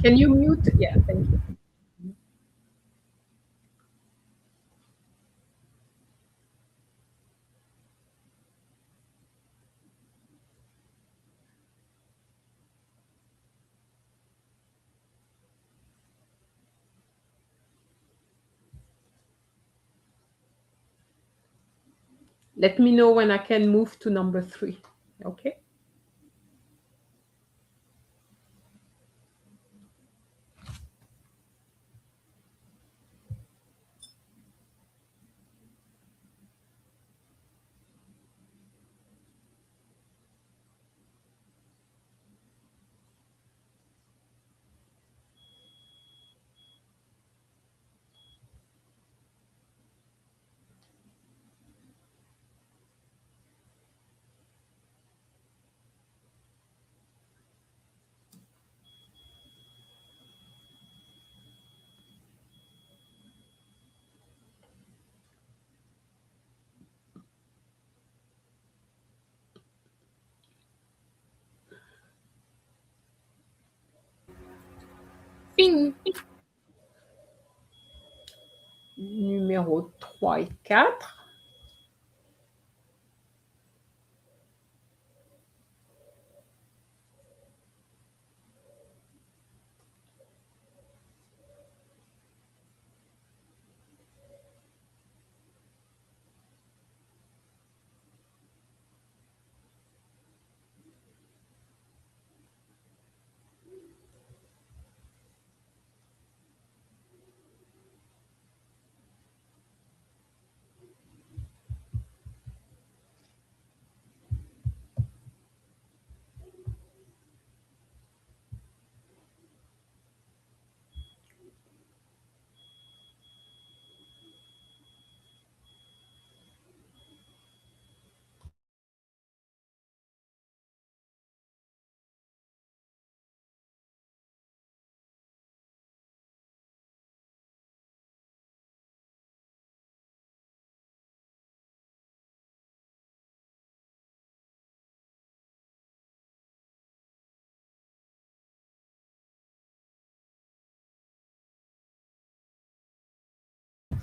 Can you mute? Yeah, thank you. Let me know when I can move to number three. Okay? Fini. Numéro 3 et 4.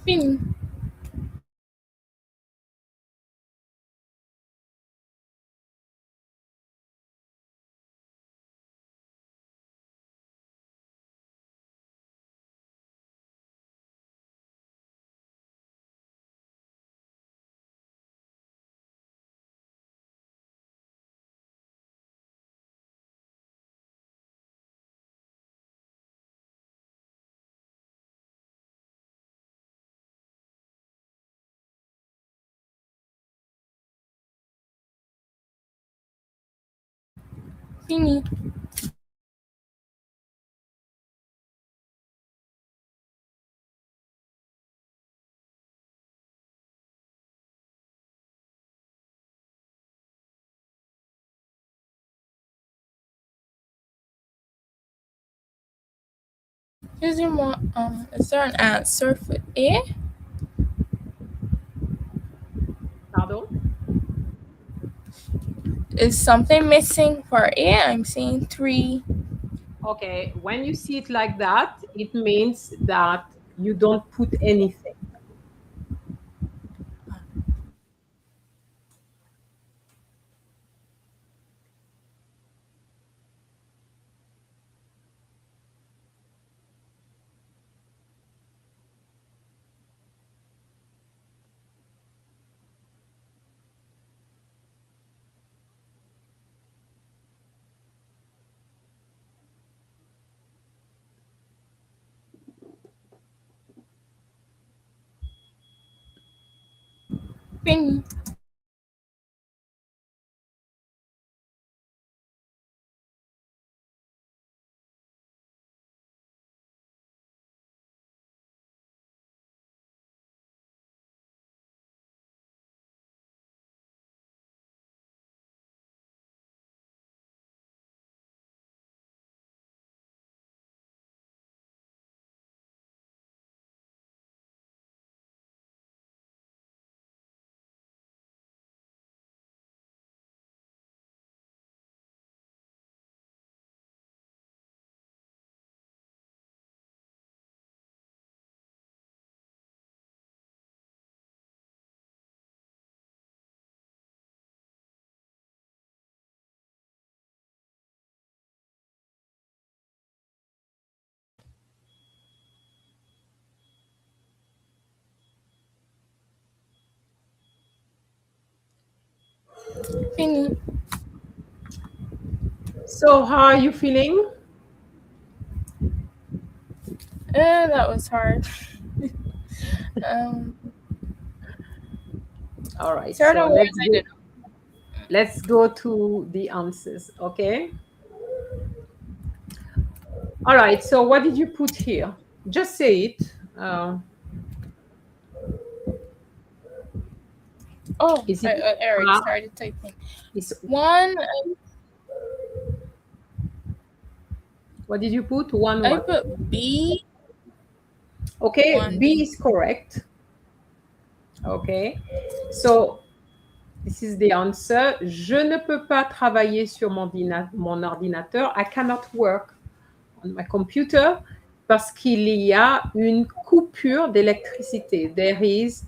Fini. Fini. Is there an answer for A? Pardon? Is something missing for A? I'm seeing 3. Okay, when you see it like that, it means that you don't put anything. Fini. Fini. So, how are you feeling? That was hard. All right, Certain so words I didn't know. let's go to the answers, okay? All right, so what did you put here? Just say it. Oh, Is I, it I already A? started typing. Is, 1, what did you put? One I what? put B. Okay, 1 B B. is correct. Okay, so this is the answer. Je ne peux pas travailler sur mon ordinateur. I cannot work on my computer parce qu'il y a une coupure d'électricité. There is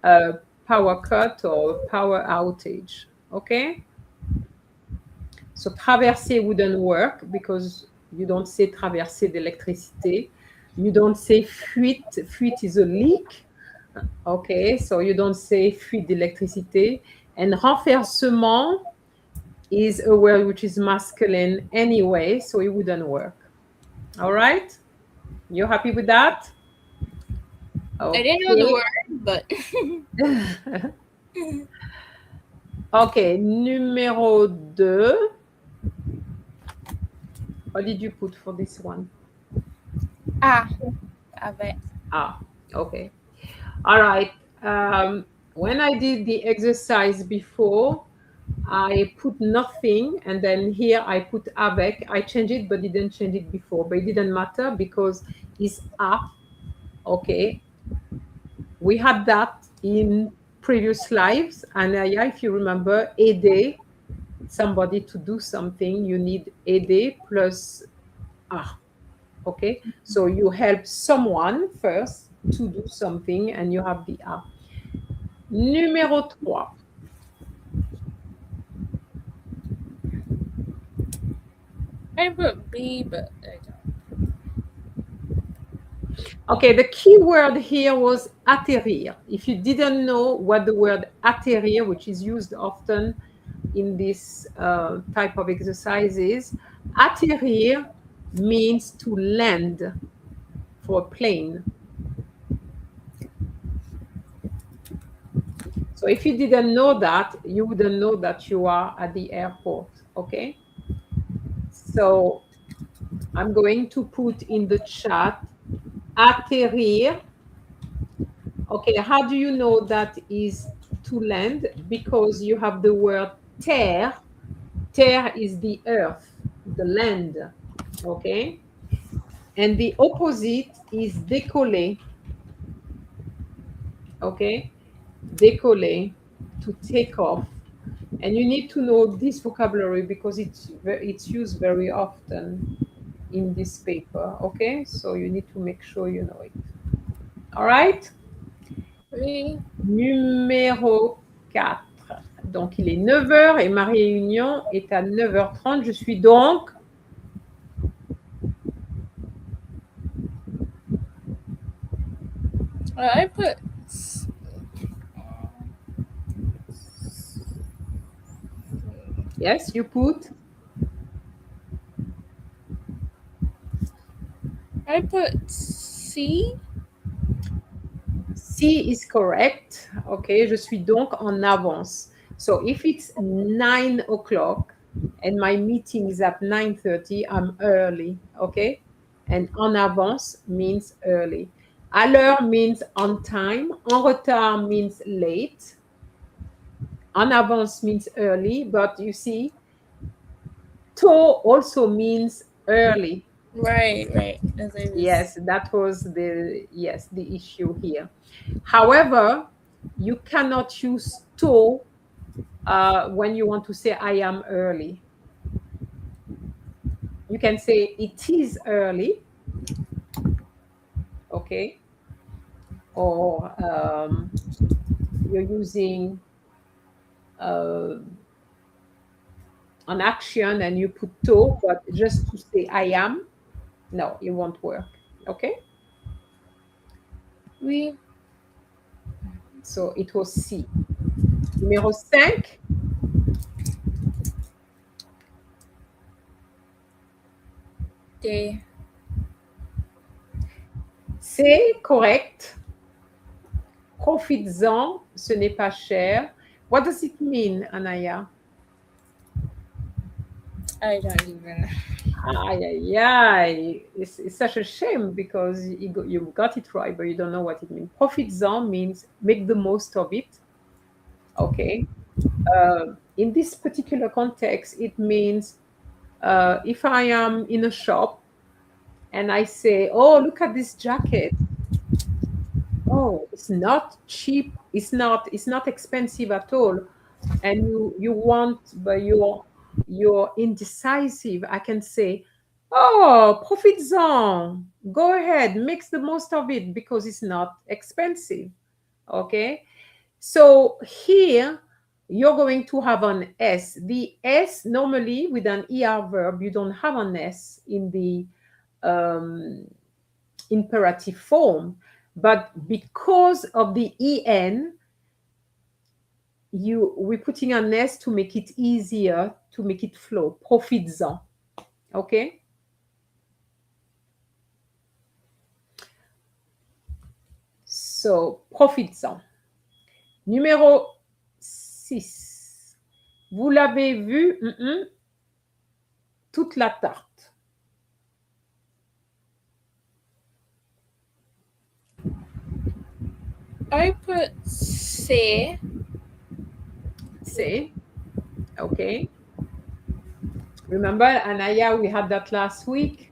a power cut or power outage. Okay? So traverser wouldn't work because you don't say traverser d'électricité. You don't say fuite. Fuite is a leak. Okay, so you don't say fuite d'électricité. And renversement is a word which is masculine anyway, so it wouldn't work. All right? You happy with that? I didn't know the word, but Okay, numéro 2. What did you put for this one? Avec. Okay. All right. When I did the exercise before, I put nothing, and then here I put avec. I changed it, but didn't change it before. But it didn't matter because it's a. Okay. We had that in previous lives, and yeah, if you remember, aider somebody to do something, you need aider plus a. Okay, so you help someone first to do something, and you have the a. Numéro 3. I put B, but I don't. Okay, the key word here was atterrir. If you didn't know what the word atterrir, which is used often in this type of exercises, atterrir means to land for a plane. So if you didn't know that, you wouldn't know that you are at the airport, okay? So I'm going to put in the chat atterrir. Okay, how do you know that is to land? Because you have the word terre. Terre is the earth, the land. Okay, and the opposite is décoller. Okay, décoller, to take off. And you need to know this vocabulary because it's used very often in this paper. Okay, so you need to make sure you know it. All right. Oui. Numéro 4. Donc, il est 9 heures et ma réunion est à 9h30. Je suis donc I put yes, you put C. C is correct. Okay, je suis donc en avance. So if it's 9 o'clock and my meeting is at 9:30, I'm early. Okay, and en avance means early. À l'heure means on time. En retard means late. En avance means early, but you see, tôt also means early. Right. Yes, that was the issue here. However, you cannot use tôt when you want to say I am early. You can say it is early, okay, or you're using an action and you put tôt, but just to say I am, no, it won't work. Okay, Oui. so it was C. Numéro 5. D. C'est correct. Profites-en, ce n'est pas cher. What does it mean, Anaya? I don't even. It's such a shame because you got it right, but you don't know what it means. Profites-en means make the most of it. Okay. In this particular context, it means if I am in a shop and I say, oh, look at this jacket. Oh, it's not cheap. It's not expensive at all. And you want, but you're indecisive. I can say, oh, profites-en. Go ahead, make the most of it because it's not expensive. Okay. So here you're going to have an S. The S normally with an ER verb, you don't have an S in the imperative form. But because of the EN, we're putting an S to make it easier, to make it flow. Profites-en. Okay? So, profites-en. Numéro 6. Vous l'avez vu, toute la tarte. I put C. C. Okay. Remember, Anaya, we had that last week.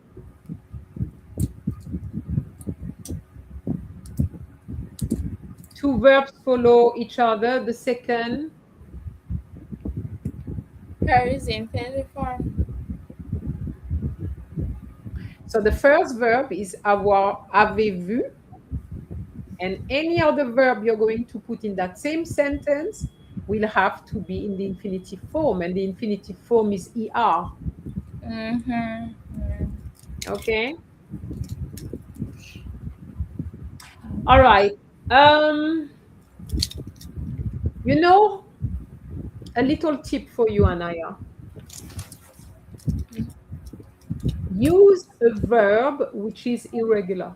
Two verbs follow each other. The second Carries the infinitive form. So the first verb is avoir, avez-vu. And any other verb you're going to put in that same sentence will have to be in the infinitive form. And the infinitive form is ER. Okay. All right. You know, a little tip for you, Anaya. Use a verb which is irregular.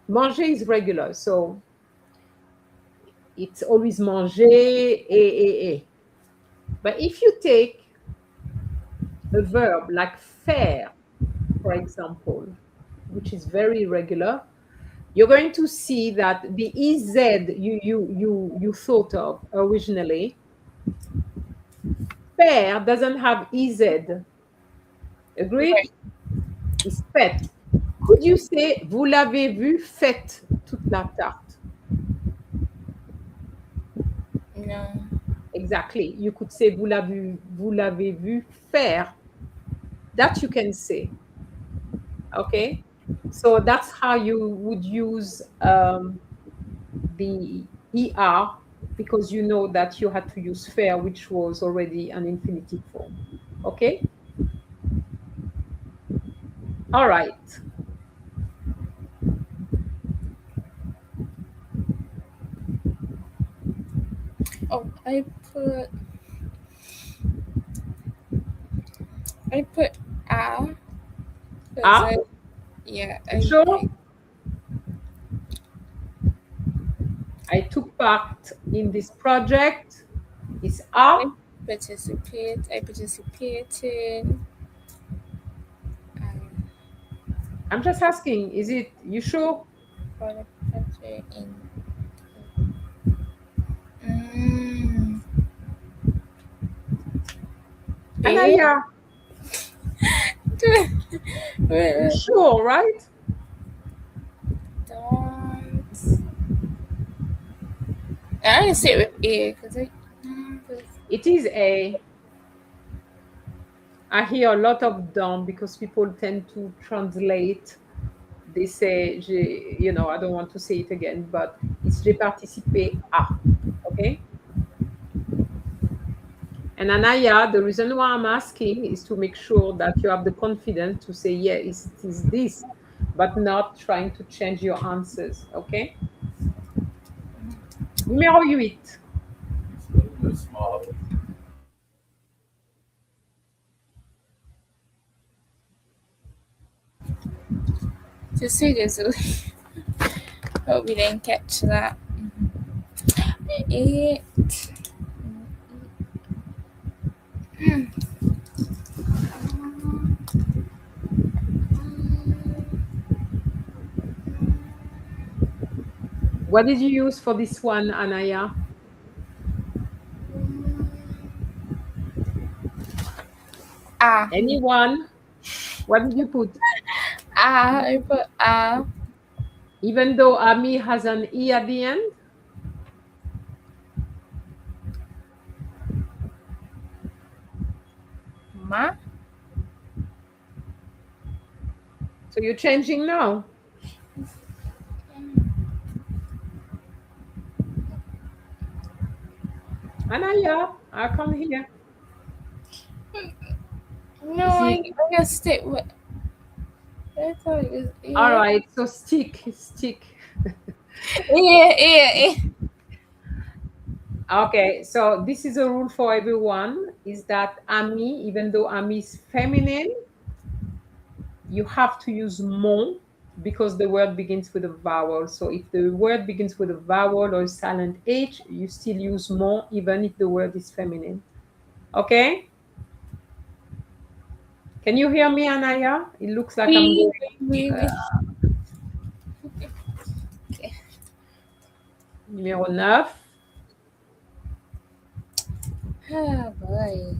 Manger is regular, so it's always manger, et. But if you take a verb like faire, for example, which is very irregular, you're going to see that the EZ you thought of originally, faire doesn't have EZ. Agreed? Right. It's fait. Could you say, vous l'avez vu faite toute la tarte? No. Exactly. You could say, vous l'avez vu faire. That you can say. Okay? So that's how you would use the ER, because you know that you had to use faire, which was already an infinitive form. Okay? All right. Oh, I put a. 'Cause Ah, yeah, you sure? I took part in this project. It's I ah. I participated. Um, I'm just asking, is it you sure? for the country in. Mm, big. Anaya, you sure, right? Don't. I didn't say it with A because I. It is a. I hear a lot of dumb because people tend to translate. They say, I don't want to say it again, but it's j'ai participé à. Okay? And Anaya, the reason why I'm asking is to make sure that you have the confidence to say, yeah, it is this, but not trying to change your answers. Okay? Numéro 8. To seriously. Hope you didn't catch that. It. What did you use for this one, Anaya? Ah. Anyone? What did you put? Ah. I put ah. Even though Ami has an E at the end? Ma. So you're changing now? Anaya, I can't hear. No, Is I it? gotta stick with. I thought it was All yeah. right, so stick. Yeah. Okay, so this is a rule for everyone, is that Ami, even though Ami is feminine, you have to use mon because the word begins with a vowel. So if the word begins with a vowel or a silent H, you still use mon even if the word is feminine. Okay? Can you hear me, Anaya? It looks like I'm We, going. we. Numéro 9. Oh boy.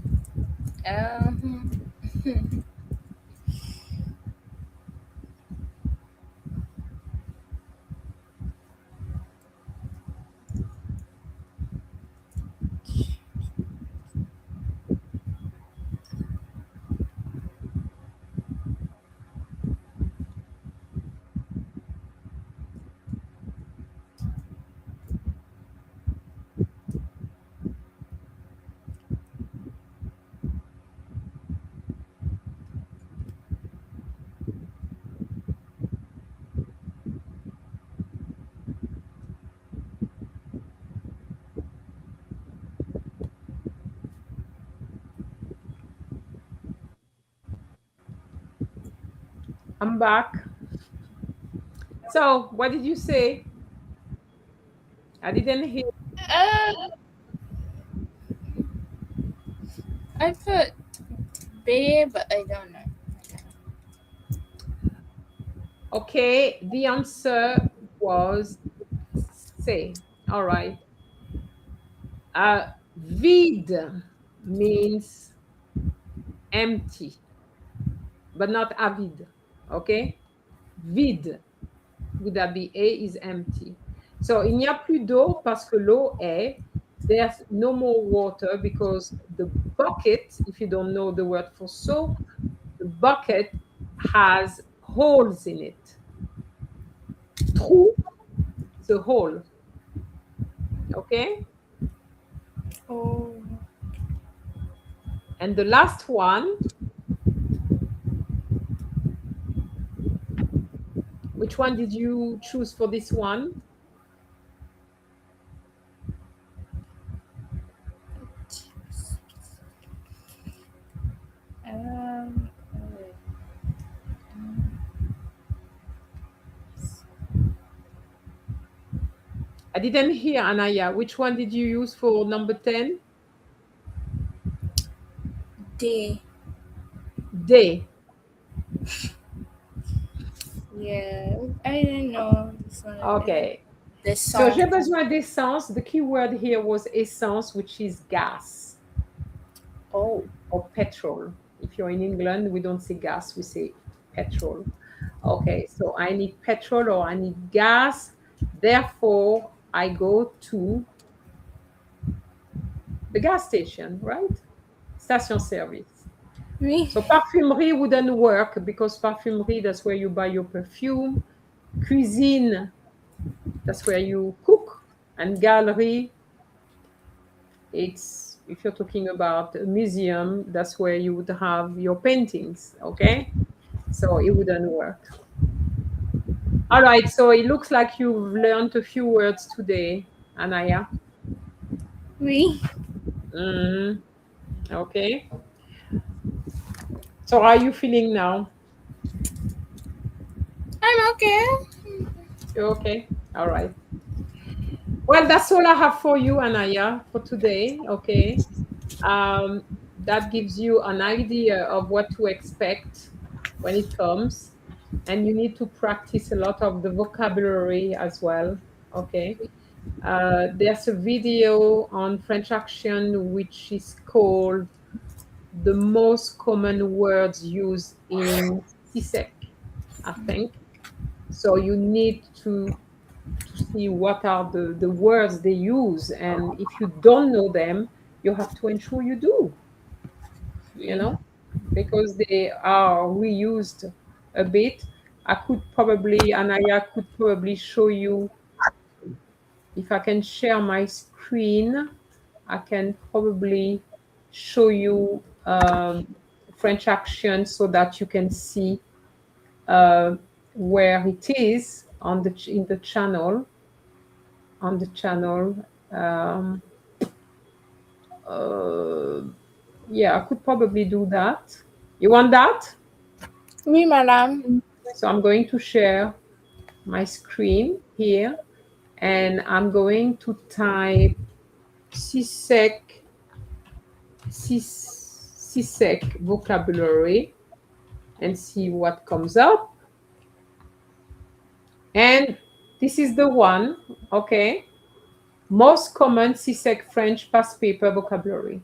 I'm back. So, what did you say? I didn't hear. Uh, I put B, but I don't know. Okay, the answer was C. All right. Vide means empty, but not avide. Okay? Vide. Voudabi A is empty. So il n'y a plus d'eau parce que l'eau est. There's no more water because the bucket, if you don't know the word for so, the bucket has holes in it. Trou is a hole. Okay? Oh, And the last one, which one did you choose for this one? um, I didn't hear, Anaya. Which one did you use for number 10? D. D. Yeah, I didn't know this one. Okay. The So, song. j'ai besoin d'essence. The key word here was essence, which is gas Oh, or petrol. If you're in England, we don't say gas, we say petrol. Okay, so I need petrol or I need gas. Therefore, I go to the gas station, right? Station service. me. So parfumerie wouldn't work because parfumerie, that's where you buy your perfume. Cuisine, that's where you cook. And gallery, it's if you're talking about a museum, that's where you would have your paintings, okay? So it wouldn't work. All right, so it looks like you've learned a few words today, Anaya. Me. Mhm. Okay. So how are you feeling now? I'm okay. You okay? All right. Well, that's all I have for you, Anaya, for today. Okay. Um, that gives you an idea of what to expect when it comes. And you need to practice a lot of the vocabulary as well. Okay. There's a video on French Action which is called The Most Common Words Used in CSEC, I think. So you need to see what are the words they use. And if you don't know them, you have to ensure you do, you Me. know, because they are reused a bit. I could probably, Anaya could probably show you, if I can share my screen, I can probably show you French action so that you can see uh, where it is on the in the channel on the channel. Um, uh, yeah, I could probably do that. You want that? Me, madam. So I'm going to share my screen here and I'm going to type CSEC, CSEC vocabulary and see what comes up. And this is the one, okay? Most common CSEC French past paper vocabulary.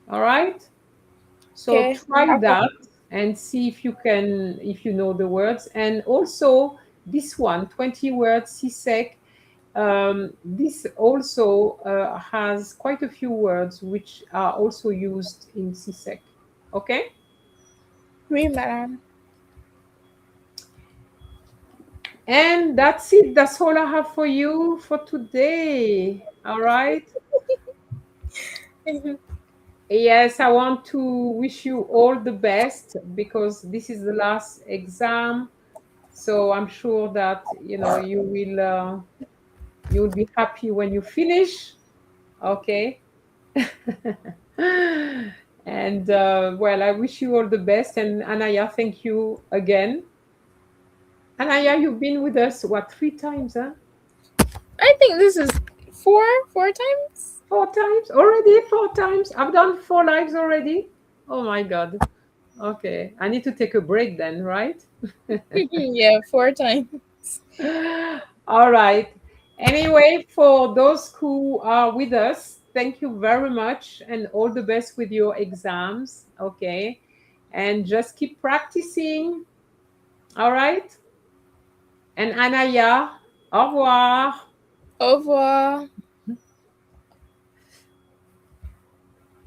All right? So Okay. try that and see if you can, if you know the words. And also this one, 20 words CSEC. This also has quite a few words which are also used in CSEC. Okay? Me, madam. And that's it. That's all I have for you for today. All right? Yes, I want to wish you all the best because this is the last exam. So I'm sure that you'll be happy when you finish. Okay. And well, I wish you all the best. And Anaya, thank you again. Anaya, you've been with us what 3 times, huh? I think this is four times. 4 times already. 4 times. I've done 4 lives already. Oh my God. Okay. I need to take a break then, right? Yeah, 4 times. All right. Anyway, for those who are with us, thank you very much and all the best with your exams. Okay. And just keep practicing. All right. And Anaya, au revoir. Au revoir.